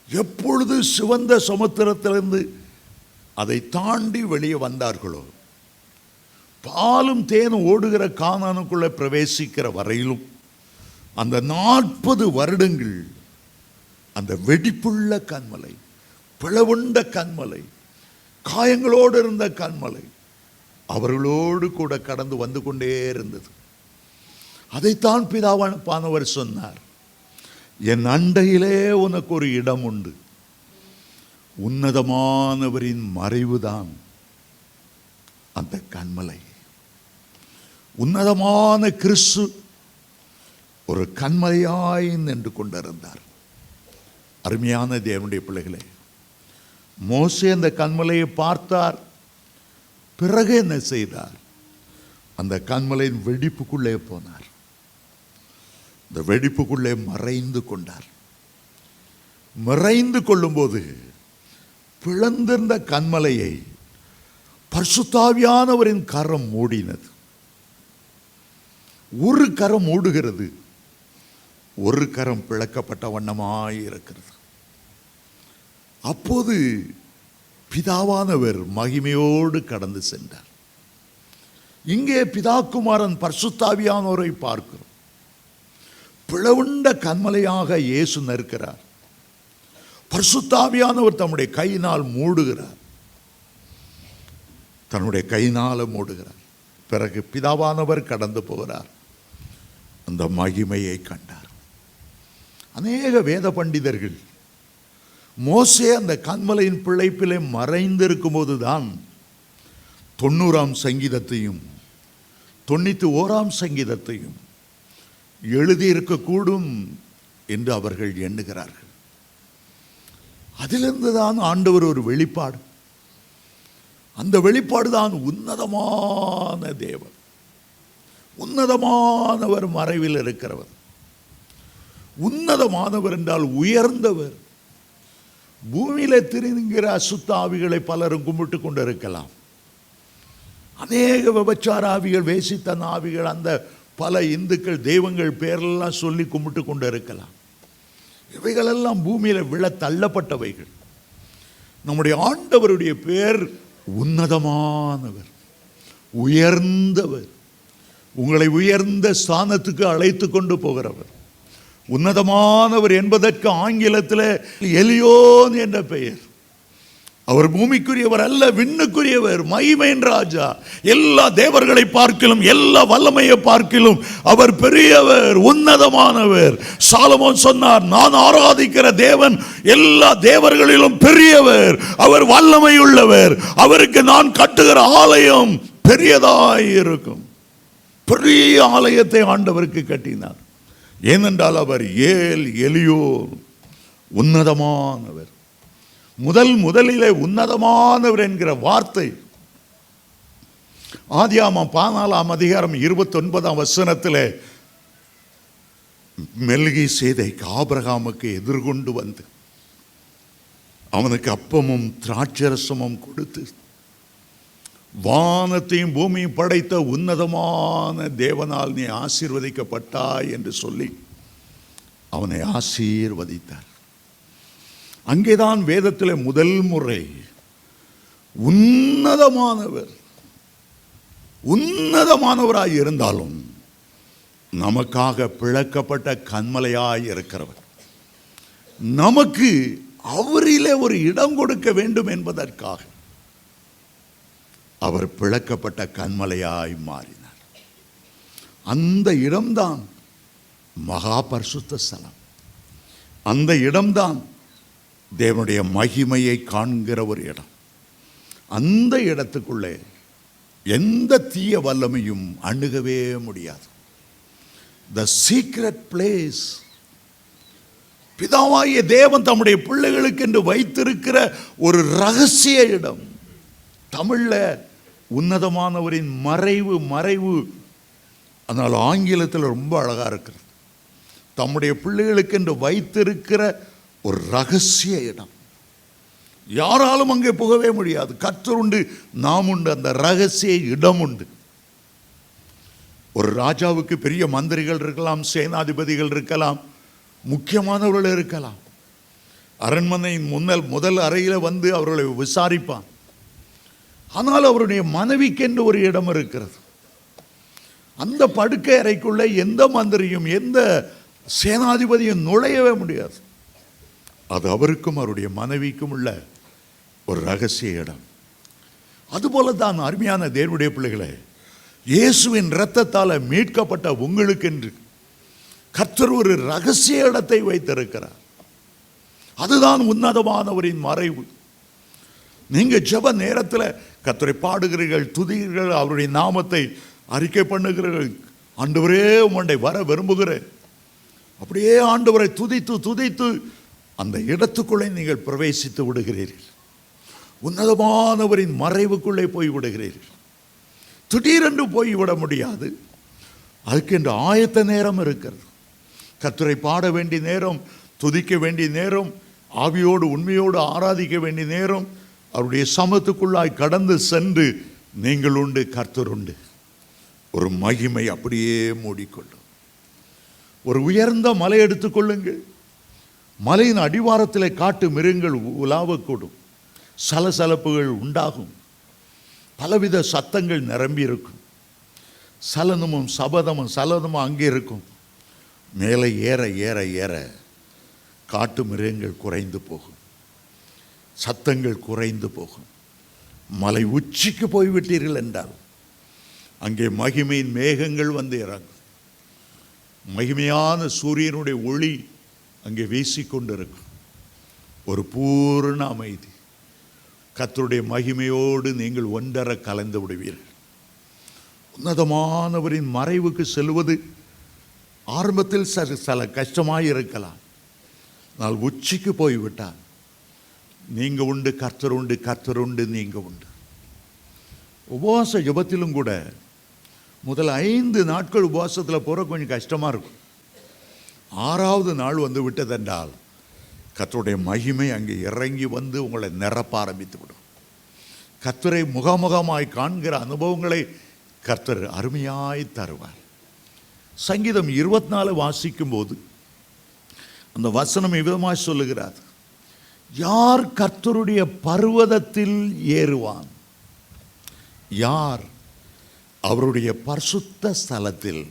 எப்பொழுது சிவந்த சமுத்திரத்திலிருந்து அதை தாண்டி வெளியே வந்தார்களோ, பாலும் தேனும் ஓடுகிற கானானுக்குள்ள பிரவேசிக்கிற வரையிலும் அந்த 40 வருடங்கள் அந்த வெடிப்புள்ள கன்மலை, பிளவுண்ட கன்மலை, காயங்களோடு இருந்த கன்மலை அவர்களோடு கூட கடந்து வந்து கொண்டே இருந்தது. அதைத்தான் பிதாவானவர் சொன்னார், என் அண்டையிலே உனக்கு ஒரு இடம் உண்டு, உன்னதமானவரின் மறைவுதான் அந்த கன்மலை. உன்னதமான கிறிஸ்து ஒரு கன்மலையாய் நின்று கொண்டிருந்தார். அருமையான தேவனுடைய பிள்ளைகளே, மோசே அந்த கன்மலையை பார்த்தார். பிறகு என்ன செய்தார்? அந்த கன்மலையின் வெடிப்புக்குள்ளே போனார். இந்த வெடிப்புக்குள்ளே மறைந்து கொண்டார். மறைந்து கொள்ளும்போது பிளந்திருந்த கன்மலையை பரிசுத்தாவியானவரின் கரம் மூடினது. ஒரு கரம் மூடுகிறது, ஒரு கரம் பிளக்கப்பட்ட வண்ணமாய் இருக்கிறது. அப்போது பிதாவானவர் மகிமையோடு கடந்து சென்றார். இங்கே பிதாகுமாரன் பரிசுத்தாவியானவரை பார்க்கிறோம். பிளவுண்ட கன்மலையாக இயேசு நிற்கிறார். பரிசுத்தாவியானவர் தம்முடைய கையினால் மூடுகிறார், தன்னுடைய கையினால் மூடுகிறார். பிறகு பிதாவானவர் கடந்து போகிறார். அந்த மகிமையை கண்டார். அநேக வேத பண்டிதர்கள் மோசே அந்த கன்மலையின் பிழைப்பிலே மறைந்திருக்கும் போதுதான் 90ஆம் சங்கீதத்தையும் 91ஆம் சங்கீதத்தையும் எழுதியிருக்கக்கூடும் என்று அவர்கள் எண்ணுகிறார்கள். அதிலிருந்து தான் ஆண்டவர் ஒரு வெளிப்பாடு, அந்த வெளிப்பாடு தான் உன்னதமான தேவன், உன்னதமானவர், மறைவில் இருக்கிறவர். உன்னதமானவர் என்றால் உயர்ந்தவர். பூமியில திரிகிற அசுத்த ஆவிகளை பலரும் கும்பிட்டு கொண்டு இருக்கலாம். அநேக விபச்சார ஆவிகள், வேசித்தன ஆவிகள், அந்த பல இந்துக்கள் தெய்வங்கள் பேரெல்லாம் சொல்லி கும்பிட்டு கொண்டு இருக்கலாம். இவைகளெல்லாம் பூமியில விழ தள்ளப்பட்டவைகள். நம்முடைய ஆண்டவருடைய பேர் உன்னதமானவர், உயர்ந்தவர், உங்களை உயர்ந்த ஸ்தானத்துக்கு அழைத்து கொண்டு போகிறவர். உன்னதமானவர் என்பதற்கு ஆங்கிலத்தில் எலியோன் என்ற பெயர். அவர் பூமிக்குரியவர் அல்ல, விண்ணுக்குரியவர், மகிமையின் ராஜா. எல்லா தேவர்களை பார்க்கிலும், எல்லா வல்லமையை பார்க்கிலும் அவர் பெரியவர், உன்னதமானவர். சாலமோன் சொன்னார், நான் ஆராதிக்கிற தேவன் எல்லா தேவர்களிலும் பெரியவர், அவர் வல்லமை உள்ளவர், அவருக்கு நான் கட்டுகிற ஆலயம் பெரியதாய் இருக்கும். பெரிய ஆலயத்தை ஆண்டவருக்கு கட்டினார். ஏனென்றால் அவர் எலியோன், உன்னதமானவர். முதலிலே உன்னதமானவர் என்கிற வார்த்தை ஆதியாகமம் 14ஆம் அதிகாரம் 29ஆம் வசனத்திலே மெல்கிசேதேக்கு ஆபிரகாமுக்கு எதிர்கொண்டு வந்து அவனுக்கு அப்பமும் திராட்சரசமும் கொடுத்து, வானத்தையும் பூமியும் படைத்த உன்னதமான தேவனால் நீ ஆசீர்வதிக்கப்பட்டாய் என்று சொல்லி அவனை ஆசீர்வதித்தார். அங்கேதான் வேதத்தில் முதல் முறை உன்னதமானவராய் இருந்தாலும் நமக்காக பிளக்கப்பட்ட கன்மலையாய் இருக்கிறவர், நமக்கு அவரிலே ஒரு இடம் கொடுக்க வேண்டும் என்பதற்காக அவர் பிளக்கப்பட்ட கன்மலையாய் மாறினார். அந்த இடம்தான் மகா பரிசுத்த ஸ்தலம். அந்த இடம்தான் தேவனுடைய மகிமையை காண்கிற ஒரு இடம். அந்த இடத்துக்குள்ளே எந்த தீய வல்லமையும் அணுகவே முடியாது. த சீக்ரெட் பிளேஸ், பிதாவாகிய தேவன் தம்முடைய பிள்ளைகளுக்கு என்று வைத்திருக்கிற ஒரு ரகசிய இடம். தமிழ்ல உன்னதமானவரின் மறைவு, அதனால் ஆங்கிலத்தில் ரொம்ப அழகா இருக்கிறது. தம்முடைய பிள்ளைகளுக்கு என்று வைத்திருக்கிற ஒரு ரகசிய இடம். யாராலும் அங்கே புகவே முடியாது. கர்த்தர் உண்டு, நாம் உண்டு, அந்த ரகசிய இடம் உண்டு. ஒரு ராஜாவுக்கு பெரிய மந்திரிகள் இருக்கலாம், சேனாதிபதிகள் இருக்கலாம், முக்கியமானவர்கள் இருக்கலாம். அரண்மனையின் முதல் அறையில் வந்து அவர்களை விசாரிப்பான். ஆனால் அவருடைய மனைவிக்கென்று ஒரு இடம் இருக்கிறது. அந்த படுக்கை அறைக்குள்ளே எந்த மந்திரியும் எந்த சேனாதிபதியும் நுழையவே முடியாது. அது அவருக்கும் அவருடைய மனைவிக்கும் உள்ள ஒரு ரகசிய இடம். அதுபோல தான் அருமையான தேவனுடைய பிள்ளைகளே, இயேசுவின் இரத்தத்தால் மீட்கப்பட்ட உங்களுக்கென்று கர்த்தர் ஒரு ரகசிய இடத்தை வைத்திருக்கிறார். அதுதான் உன்னதமானவரின் மறைவு. நீங்க ஜெப நேரத்தில் கர்த்தரை பாடுகிறீர்கள், துதிக்கிறீர்கள், அவருடைய நாமத்தை அறிக்கை பண்ணுகிறீர்கள். ஆண்டவரே உம்மை வர விரும்புகிறேன். அப்படியே ஆண்டவரை துதித்து அந்த இடத்துக்குள்ளே நீங்கள் பிரவேசித்து விடுகிறீர்கள். உன்னதமானவரின் மறைவுக்குள்ளே போய் விடுகிறீர்கள். திடீரென்று போய் விட முடியாது. அதுக்கென்று ஆயத்த நேரம் இருக்கிறது. கர்த்தரை பாட வேண்டிய நேரம், துதிக்க வேண்டிய நேரம், ஆவியோடு உண்மையோடு ஆராதிக்க வேண்டிய நேரம், அவருடைய சமத்துக்குள்ளாய் கடந்து சென்று நீங்கள் உண்டு, கர்த்தர் உண்டு. ஒரு மகிமை அப்படியே மூடிக்கொள்ளும். ஒரு உயர்ந்த மலை எடுத்துக்கொள்ளுங்கள். மலையின் அடிவாரத்தில் காட்டு மிருகங்கள் உலாவக்கூடும், சலசலப்புகள் உண்டாகும், பலவித சத்தங்கள் நிரம்பி இருக்கும், சலனமும் சலனமும் அங்கே இருக்கும். மேலே ஏற ஏற ஏற காட்டு மிருகங்கள் குறைந்து போகும், சத்தங்கள் குறைந்து போகும். மலை உச்சிக்கு போய்விட்டீர்கள் என்றால் அங்கே மகிமையின் மேகங்கள் வந்து இறங்கும். மகிமையான சூரியனுடைய ஒளி அங்கே வீசிக்கொண்டிருக்கும். ஒரு பூரண அமைதி. கர்த்தருடைய மகிமையோடு நீங்கள் ஒன்றரை கலந்து விடுவீர்கள். உன்னதமானவரின் மறைவுக்கு செல்வது ஆரம்பத்தில் சில கஷ்டமாக இருக்கலாம். ஆனால் உச்சிக்கு போய்விட்டால் நீங்க உண்டு, கர்த்தர் உண்டு, கர்த்தர் உண்டு, நீங்க உண்டு. உபவாச ஜெபத்திலும் கூட முதல் 5 நாட்கள் உபவாசத்தில் போகிற கொஞ்சம் கஷ்டமாக இருக்கும். 6வது நாள் வந்து விட்டதென்றால் கர்த்தருடைய மகிமை அங்கே இறங்கி வந்து உங்களை நிரப்ப ஆரம்பித்து விடும். கர்த்தரை முகமுகமாய் காண்கிற அனுபவங்களை கர்த்தர் அருமையாய் தருவார். சங்கீதம் 24 வாசிக்கும் போது அந்த வசனம் இவ்விதமாய் சொல்லுகிறார், யார் கர்த்தருடைய பர்வதத்தில் ஏறுவான், யார் அவருடைய பரிசுத்த ஸ்தலத்தில்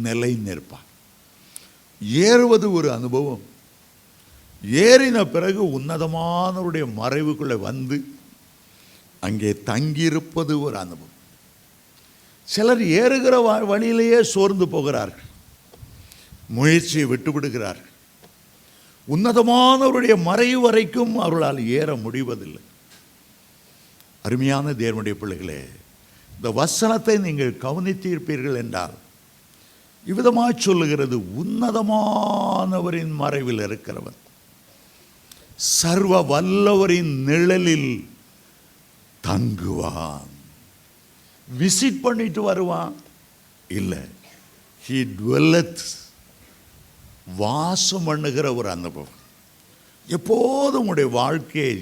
நிலை நிற்பான். ஏறுவது ஒரு அனுபவம். ஏறின பிறகு உன்னதமானவருடைய மறைவுக்குள்ளே வந்து அங்கே தங்கியிருப்பது ஒரு அனுபவம். சிலர் ஏறுகிற வழியிலேயே சோர்ந்து போகிறார்கள், முயற்சியை விட்டுவிடுகிறார்கள். உன்னதமானவருடைய மறைவு வரைக்கும் அவர்களால் ஏற முடிவதில்லை. அருமையான தேவனுடைய பிள்ளைகளே, இந்த வசனத்தை நீங்கள் கவனித்திருப்பீர்கள் என்றால் இவ்விதமாய் சொல்லுகிறது, உன்னதமானவரின் மறைவில் இருக்கிறவன் சர்வ வல்லவரின் நிழலில் தங்குவான். விசிட் பண்ணிட்டு வருவான் இல்லை, he dwelleth, வாசம் பண்ணுகிற ஒரு அனுபவம். எப்போதும் உடைய வாழ்க்கையை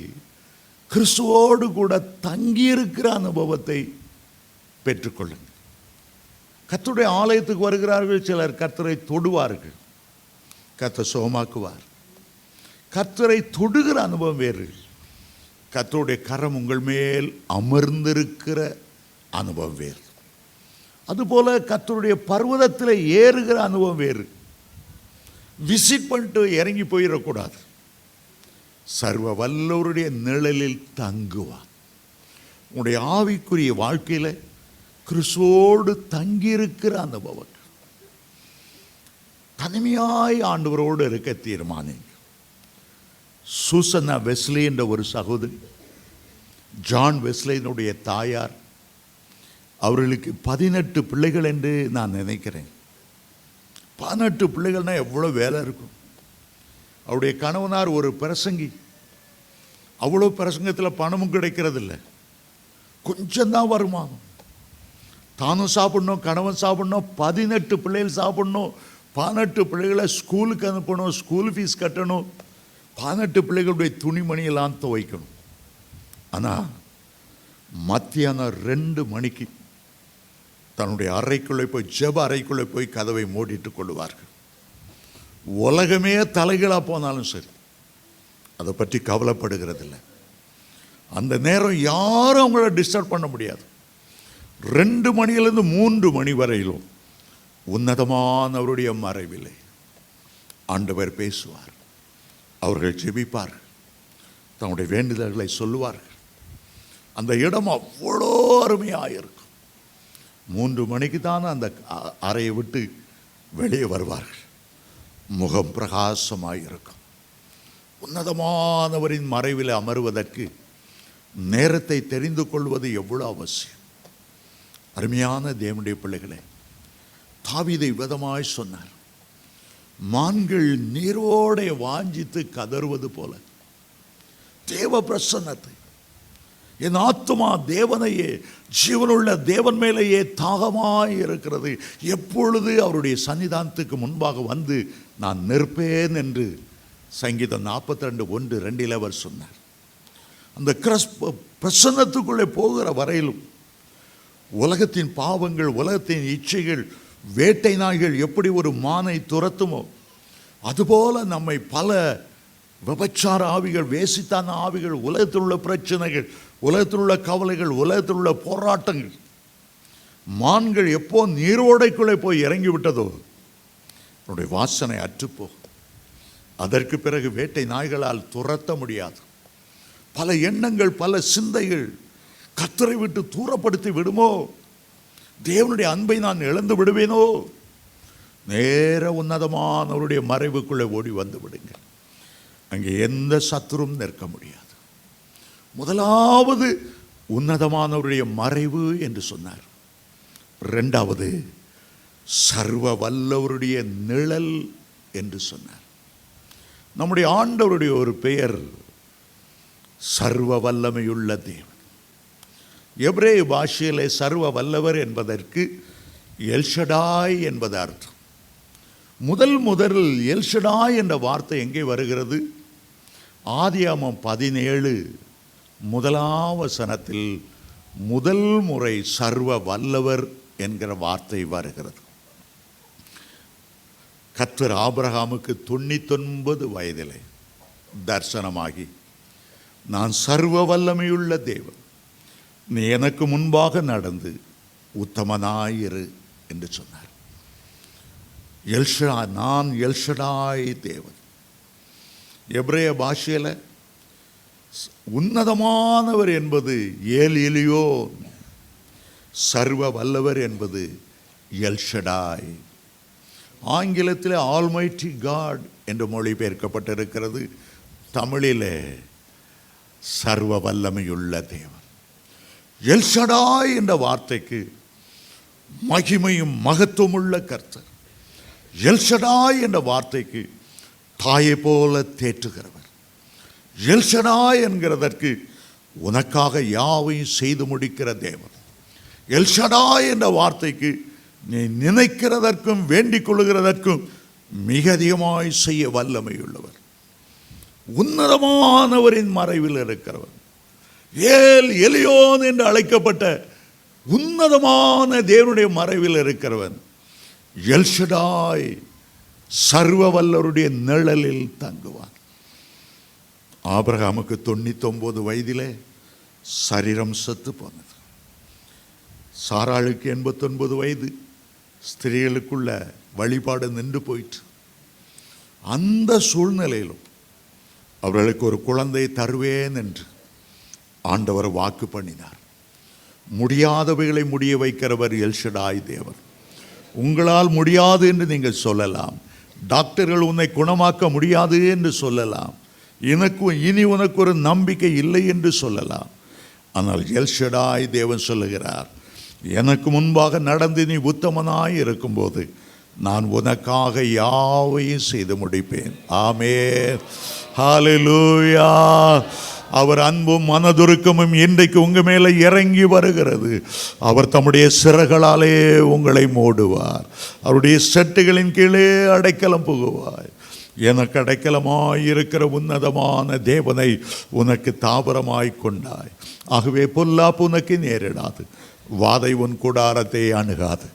கிறிஸ்துவோடு கூட தங்கியிருக்கிற அனுபவத்தை பெற்றுக்கொள்ளுங்கள். கர்த்தருடைய ஆலயத்துக்கு வருகிறார்கள் சிலர், கர்த்தரை தொடுவார்கள், கர்த்தர் சுகமாக்குவார். கர்த்தரை தொடுகிற அனுபவம் வேறு, கர்த்தருடைய கரம் உங்கள் மேல் அமர்ந்திருக்கிற அனுபவம் வேறு. அதுபோல கர்த்தருடைய பர்வதத்தில் ஏறுகிற அனுபவம் வேறு. விசிட் பண்ணிட்டு இறங்கி போயிடக்கூடாது. சர்வ வல்லவருடைய நிழலில் தங்குவார். உங்களுடைய ஆவிக்குரிய வாழ்க்கையில் கிறிஸ்துவோடு தங்கியிருக்கிற அனுபவம். தனிமையாய் ஆண்டவரோடு இருக்க தீர்மானிங்க. சூசன்னா வெஸ்லி என்ற ஒரு சகோதரி, ஜான் வெஸ்லியினுடைய தாயார், அவர்களுக்கு 18 பிள்ளைகள் என்று நான் நினைக்கிறேன். 18 பிள்ளைகள்னா எவ்வளோ வேலை இருக்கும். அவருடைய கணவனார் ஒரு பிரசங்கி. அவ்வளோ பிரசங்கத்தில் பணமும் கிடைக்கிறதில்ல, கொஞ்சம்தான் வருமானம். தானும் சாப்பிடணும், கணவன் சாப்பிடணும், 18 பிள்ளைகள் சாப்பிடணும், 18 பிள்ளைகளை ஸ்கூலுக்கு அனுப்பணும், ஸ்கூல் ஃபீஸ் கட்டணும், 18 பிள்ளைகளுடைய துணிமணியெல்லாம் துவைக்கணும். ஆனால் மத்தியானம் 2 மணிக்கு தன்னுடைய அறைக்குள்ளே போய், ஜெப அறைக்குள்ளே போய் கதவை மூடிட்டு கொள்வார்கள். உலகமே தலைகளாக போனாலும் சரி அதை பற்றி கவலைப்படுகிறதில்லை. அந்த நேரம் யாரும் அவங்கள டிஸ்டர்ப் பண்ண முடியாது. 2 மணியிலிருந்து 3 மணி வரையிலும் உன்னதமானவருடைய மறைவிலே ஆண்டவர் பேசுவார். அவர்கள் ஜெபிப்பார்கள், தன்னுடைய வேண்டுதல்களை சொல்லுவார்கள். அந்த இடம் அவ்வளோ அருமையாக இருக்கும். 3 மணிக்கு தான் அந்த அறையை விட்டு வெளியே வருவார்கள். முகம் பிரகாசமாக இருக்கும். உன்னதமானவரின் மறைவில் அமர்வதற்கு நேரத்தை தெரிந்து கொள்வது எவ்வளோ அவசியம். அருமையான தேவனுடைய பிள்ளைகளே, தாவீதை விதமாய் சொன்னார், மான்கள் நீரோடை வாஞ்சித்து கதறுவது போல தேவ பிரசன்னத்தை, என் ஆத்துமா தேவனையே, ஜீவனுள்ள தேவன் மேலேயே தாகமாய் இருக்கிறது, எப்பொழுது அவருடைய சன்னிதானத்துக்கு முன்பாக வந்து நான் நிற்பேன் என்று சங்கீதம் 42:1-2 அவர் சொன்னார். அந்த பிரசன்னத்துக்குள்ளே போகிற வரையிலும் உலகத்தின் பாவங்கள், உலகத்தின் இச்சைகள், வேட்டை நாய்கள் எப்படி ஒரு மானை துரத்துமோ அதுபோல நம்மை பல விபச்சார ஆவிகள், வேசித்தான ஆவிகள், உலகத்தில் உள்ள பிரச்சனைகள், உலகத்தில் உள்ள கவலைகள், உலகத்தில் உள்ள போராட்டங்கள், மான்கள் எப்போ நீரோடைக்குள்ளே போய் இறங்கி விட்டதோ என்னுடைய வாசனை அற்றுப்போகும். அதற்கு பிறகு வேட்டை நாய்களால் துரத்த முடியாது. பல எண்ணங்கள், பல சிந்தைகள் கர்த்தரை விட்டு தூரப்படுத்தி விடுமோ, தேவனுடைய அன்பை நான் இழந்து விடுவேனோ, நேர உன்னதமானவருடைய மறைவுக்குள்ளே ஓடி வந்து விடுங்க. அங்கே எந்த சத்துரும் நிற்க முடியாது. முதலாவது உன்னதமானவருடைய மறைவு என்று சொன்னார். 2வது சர்வ வல்லவருடைய நிழல் என்று சொன்னார். நம்முடைய ஆண்டவருடைய ஒரு பெயர் சர்வ வல்லமையுள்ள தேவன். எபிரேய பாஷையிலே சர்வ வல்லவர் என்பதற்கு எல்ஷடாய் என்பது அர்த்தம். முதலில் எல்ஷடாய் என்ற வார்த்தை எங்கே வருகிறது? ஆதியாகமம் 17 1 முதல் முறை சர்வ வல்லவர் என்கிற வார்த்தை வருகிறது. கர்த்தர் ஆபிரகாமுக்கு 99 வயதிலே தரிசனமாகி, நான் சர்வ வல்லமையுள்ள தேவன், நீ எனக்கு முன்பாக நடந்து உத்தமனாயிரு என்று சொன்னார். நான் எல்ஷடாய் தேவன். எபிரேய பாஷையில் உன்னதமானவர் என்பது ஏல் எலியோ, சர்வ வல்லவர் என்பது எல்ஷடாய். ஆங்கிலத்தில் ஆல்மைட்டி காட் என்று மொழிபெயர்க்கப்பட்டிருக்கிறது. தமிழிலே சர்வ வல்லமையுள்ள தேவன். எல்ஷடாய் என்ற வார்த்தைக்கு மகிமையும் மகத்துவமுள்ள கர்த்தர். எல்ஷடாய் என்ற வார்த்தைக்கு தாயை போல தேற்றுகிறவர். எல்ஷடாய் என்கிறதற்கு உனக்காக யாவையும் செய்து முடிக்கிற தேவன். எல்ஷடாய் என்ற வார்த்தைக்கு நீ நினைக்கிறதற்கும் வேண்டிக் கொள்ளுகிறதற்கும் மிக அதிகமாய் செய்ய வல்லமையுள்ளவர். உன்னதமானவரின் மறைவில் இருக்கிறவர். ஏல் எலியோன் என்று அழைக்கப்பட்ட உன்னதமான தேவனுடைய மறைவில் இருக்கிறவன் எல்ஷடாய், சர்வ வல்லவருடைய நிழலில் தங்குவான். ஆபிரகாமுக்கு 99 வயதிலே சரீரம் செத்து போனது. சாராளுக்கு 89 வயது. ஸ்திரீகளுக்குள்ள வழிபாடு நின்று போயிற்று. அந்த சூழ்நிலையிலும் அவர்களுக்கு ஒரு குழந்தை தருவேன் என்று ஆண்டவர் வாக்கு பண்ணினார். முடியாதவைகளை முடிய வைக்கிறவர் எல்ஷடாய் தேவர். உங்களால் முடியாது என்று நீங்கள் சொல்லலாம், டாக்டர்கள் உன்னை குணமாக்க முடியாது என்று சொல்லலாம், இனி உனக்கு ஒரு நம்பிக்கை இல்லை என்று சொல்லலாம். ஆனால் எல் ஷடாய் தேவன் சொல்லுகிறார், எனக்கு முன்பாக நடந்து நீ உத்தமனாய் இருக்கும்போது நான் உனக்காக யாவையும் செய்து முடிப்பேன். ஆமென், ஹல்லேலூயா. அவர் அன்பும் மனதுருக்கமும் இன்றைக்கு உங்கள் மேலே இறங்கி வருகிறது. அவர் தம்முடைய சிறகளாலே உங்களை மூடுவார். அவருடைய செட்டுகளின் கீழே அடைக்கலம் புகுவார். எனக்கு அடைக்கலமாயிருக்கிற உன்னதமான தேவனை உனக்கு தாபரமாய் கொண்டாய். ஆகவே பொல்லாப்பு உனக்கு நேரிடாது, வாதை உன் கூடாரத்தை அணுகாது.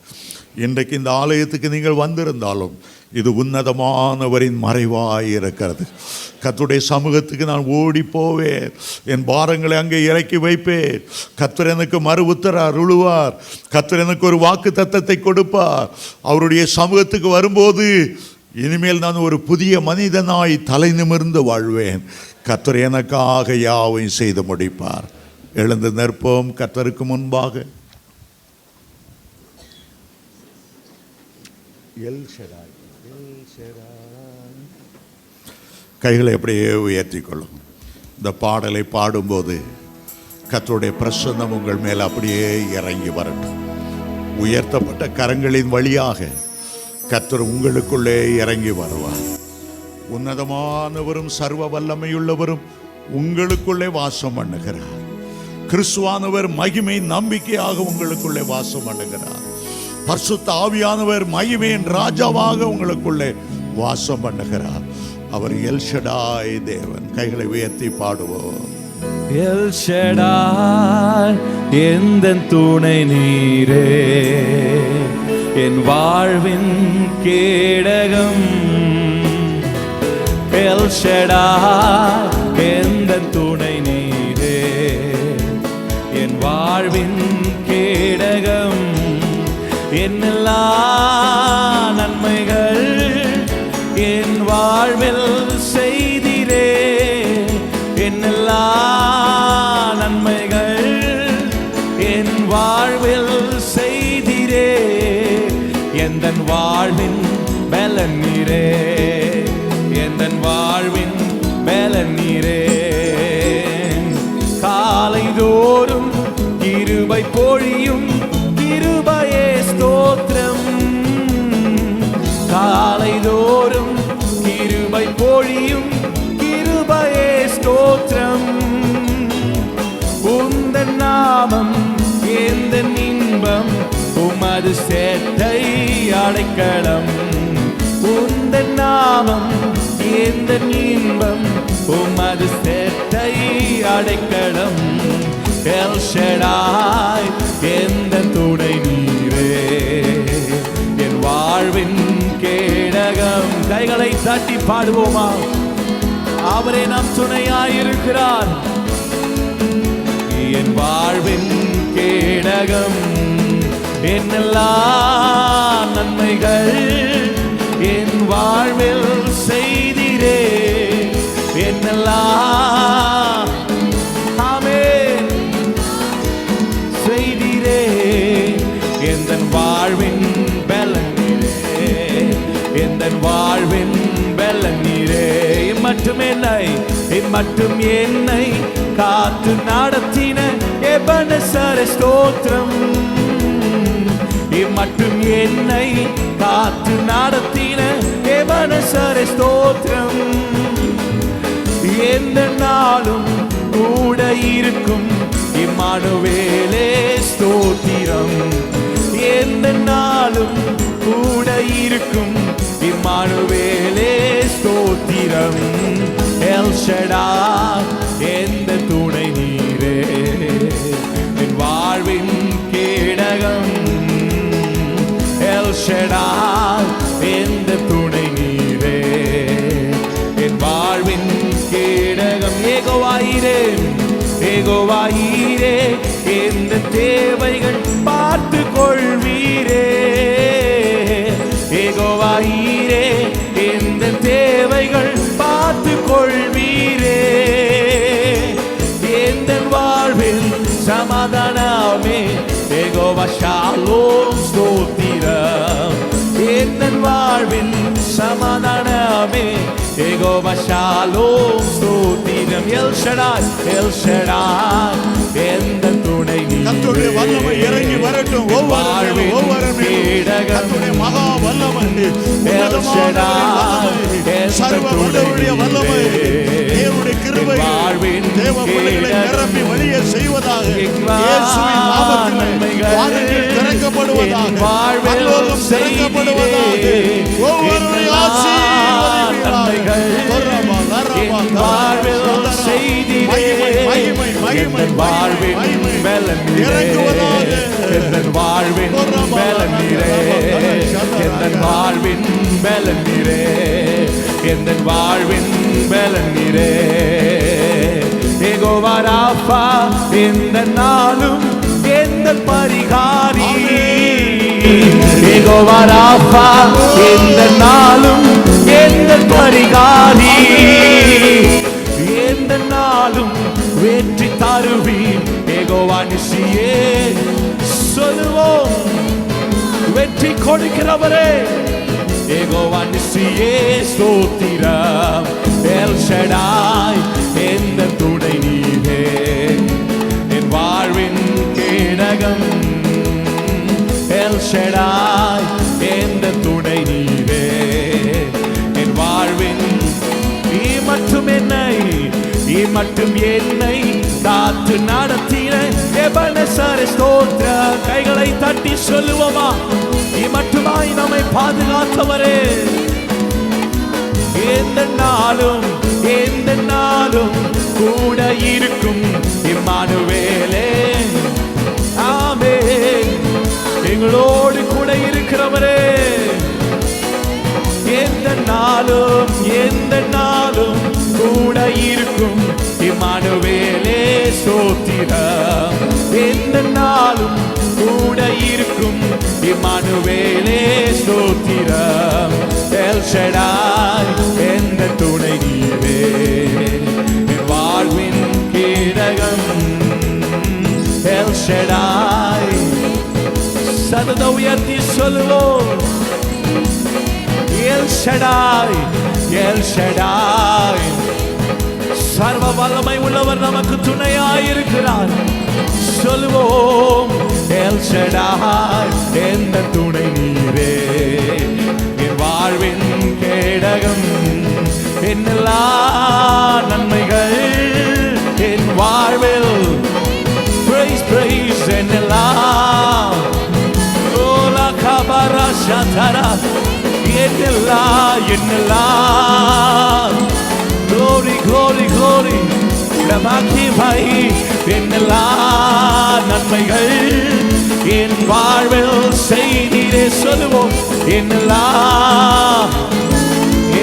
இன்றைக்கு இந்த ஆலயத்துக்கு நீங்கள் வந்திருந்தாலும் இது உன்னதமானவரின் மறைவாய் இருக்கிறது. கர்த்தருடைய சமூகத்துக்கு நான் ஓடி போவேன், என் பாரங்களை அங்கே இறக்கி வைப்பேன். கர்த்தர் எனக்கு மறு உத்தர அருளுவார். கர்த்தர் எனக்கு ஒரு வாக்கு தத்தத்தை கொடுப்பார். அவருடைய சமூகத்துக்கு வரும்போது இனிமேல் நான் ஒரு புதிய மனிதனாய் தலை நிமிர்ந்து வாழ்வேன். கர்த்தர் எனக்காக யாவையும் செய்து முடிப்பார். எழுந்து நிற்போம் கர்த்தருக்கு முன்பாக. கைகளை அப்படியே உயர்த்தி கொள்ளும். இந்த பாடலை பாடும்போது கர்த்தருடைய பிரசன்னம் உங்கள் மேல் அப்படியே இறங்கி வரட்டும். உயர்த்தப்பட்ட கரங்களின் வழியாக கர்த்தர் உங்களுக்குள்ளே இறங்கி வருவார். உன்னதமானவரும் சர்வ வல்லமையுள்ளவரும் உங்களுக்குள்ளே வாசம் பண்ணுகிறார். கிறிஸ்துவானவர் மகிமை நம்பிக்கையாக உங்களுக்குள்ளே வாசம் பண்ணுகிறார். பரிசுத்த ஆவியானவர் மகிமையின் ராஜாவாக உங்களுக்குள்ளே வாசம் பண்ணுகிறார். அவர் எல் ஷடாய் தேவன். கைகளை உயர்த்தி பாடுவோம். எல் ஷடாய் எந்தன் துணை நீரே, என் வாழ்வின் கேடகம். எல் ஷடாய் எந்தன் துணை நீரே, என் வாழ்வின் கேடகம். என்னெல்லா நன்மைகள் என் வாழ்வில் செய்திரே, என்னெல்லா நன்மைகள் என் வாழ்வில் செய்திரே. எந்தன் வாழ்வின் பலன் நீரே, எந்தன் வாழ்வின் பலன் நீரே. காலைதோறும் கிருபை பொழியும் கிருபையே ஸ்தோத்திரம். காலைதோறும் கிருபை பொழியும் கிருபையே ஸ்தோத்திரம். உந்தன் நாமம் எந்தன் இன்பம், உமது சேட்டை அடைக்கலம். உந்தன் நாமம் எந்தன் இன்பம், உமது சேட்டை அடைக்கலம். எல் ஷடாய் எந்தன் துணை நீரே, என் வாழ்வின் கேடகம். கைகளை தட்டி பாடுவோமா? அவரே நம் துணையாயிருக்கிறார். என் வாழ்வின் கேடகம். என்னெல்லா நன்மைகள் என் வாழ்வில் செய்திரே, என்னெல்லா ஆமென் செய்திரே. எந்தன் வாழ்வின் பலன் நீரே, எந்தன் வாழ்வின் பலன் நீரே. இம்மட்டும் என்னை காத்து நடத்தின எபனேசர் ஸ்தோத்திரம். இம்மட்டும் என்னை காத்து நடத்தின எபனேசர் ஸ்தோத்திரம். எந்த நாளும் கூட இருக்கும் இம்மானுவேலே ஸ்தோத்திரம். எந்த நாளும் கூட இருக்கும் இம்மானுவேலே ஸ்தோத்திரம். எல் ஷடாய் எந்த துணை நீரே, என் வாழ்வின் கேடகம். எல் ஷடாய் எந்த துணை நீரே, என் வாழ்வின் கேடகம். ஏகோவாயிரே, ஏகோவாயிரே எந்த தேவைகள் பார்த்து கொள்வீரே. ஏகோவாயிரே எந்த தேவைகள் பார்த்து கொள்வீரே. எந்த வாழ்வில் சமாதானமே ஏகோவா ஷாலோம் ஸ்தோத்திரம். எந்த வாழ்வில் சமாதானமே. யெகோவா ஷாலோம் ஸ்தோத்திரம். எல் ஷடாய், எல் ஷடாய், எந்த துணை நீரே. கர்த்தருடைய வல்லமை இறங்கி வரட்டும். ஒவ்வொரு கர்த்தருடைய மகா வல்லமை, சர்வ வல்லமையுடைய வல்லமை, தேவனுடைய கிருபை தேவ பிள்ளைகளை நிரம்பி வழியே செய்வதாக. இயேசுவின் நாமத்திலே வானங்கள் திறக்கப்படுவதாக, பரலோகம் திறக்கப்படுவதாக. ஒவ்வொருவரை ஆசீர்வதிப்பீராக. யெகோவா ராஃபா இந்த நாளும் எந்த பரிகாரி. யெகோவா ராஃபா இந்த நாளும் எந்த பரிகாரி. எந்த நாளும் வெற்றி தருவீர். யெகோவா நிசியே சொல்லுவோம், வெற்றி கொடுக்கிறவரே. யெகோவா நிசியே ஸ்தோத்திரம். எல் ஷடாய், எந்த துணை நீரே. என் வாழ்வின் கேடகம். எல் ஷடாய், எந்த துணை நீரே. என் வாழ்வின் மட்டும் என்னை காத்து நடத்தின எபனேசரே ஸ்தோத்திரம். கைகளை தட்டி சொல்லுவோமா, மட்டுமாய் நம்மை பாதுகாத்தவரே. எந்த நாளும் கூட இருக்கும் இம்மானுவேலே. ஆமென். எங்களோடு கூட இருக்கிறவரே. எந்த நாளும் கூட இருக்கும் இம்மானுவேலே ஸ்தோத்திரம். எந்த நாளும் கூட இருக்கும் இம்மானுவேலே ஸ்தோத்திரம். எல் ஷடாய், எந்த துணை நீரே. என் வாழ்வின் கேடகம். எல் ஷடாய். சதத உயர்த்தி சொல்லுவோம், எல் ஷடாய், எல் ஷடாய். சர்வ வல்லமை உள்ளவர் நமக்கு துணையாயிருக்கிறார். சொல்லுவோம், எல் ஷடாய், எந்த துணை நீரே. என் வாழ்வின் கேடகம். என்னெல்லா நன்மைகள் என் வாழ்வில். Praise, praise, என்னெல்லாம். ஓலா கபரா ஷதரா. என்னெல்லாம். Glory, glory, glory. பிரமாக்கிமை. என்னெல்லாம் நன்மைகள் என் வாழ்வில் செய்தீரே. சொல்லுவோம்,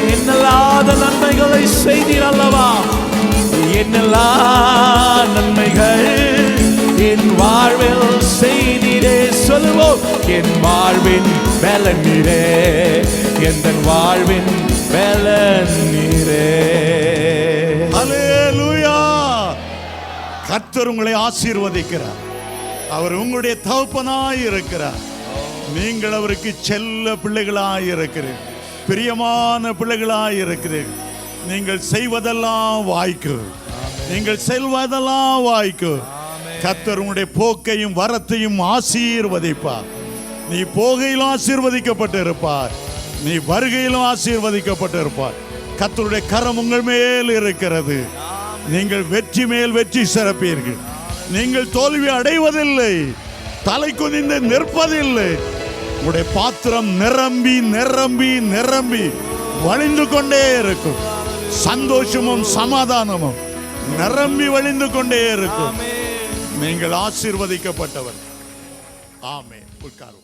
என்னெல்லாத நன்மைகளை செய்தீர் அல்லவா. என்னெல்லாம் நன்மைகள் என் வாழ்வில் செய்தீரே. சொல்லுவோம், என் வாழ்வின் பலன் நீரே. எந்த வாழ்வின் பலன் நீரே. ஹல்லேலூயா. கர்த்தர் உங்களை ஆசீர்வதிக்கிறார். அவர் உங்களுடைய தகப்பனாய் இருக்கிறார். நீங்கள் அவருக்கு செல்ல பிள்ளைகளாய் இருக்கிறீர்கள். பிரியமான பிள்ளைகளாய் இருக்கிறீர்கள். நீங்கள் செய்வதெல்லாம் வாய்க்கும். நீங்கள் செல்வதெல்லாம் வாய்க்கும். கர்த்தர் உங்களுடைய போக்கையும் வரத்தையும் ஆசீர்வதிப்பார். நீ போகையிலும் ஆசீர்வதிக்கப்பட்டு இருப்பார். நீ வருகையிலும் ஆசீர்வதிக்கப்பட்டு இருப்பார். கர்த்தருடைய கரம் உங்கள் மேல் இருக்கிறது. நீங்கள் வெற்றி மேல் வெற்றி சிறப்பீர்கள். நீங்கள் தோல்வி அடைவதில்லை. தலை குனிந்து நிற்பதில்லை. உங்களுடைய பாத்திரம் நிரம்பி நிரம்பி நிரம்பி வழிந்து கொண்டே இருக்கும். சந்தோஷமும் சமாதானமும் நிரம்பி வழிந்து கொண்டே இருக்கும். நீங்கள் ஆசீர்வதிக்கப்பட்டவர். ஆமென். உட்காருவோம்.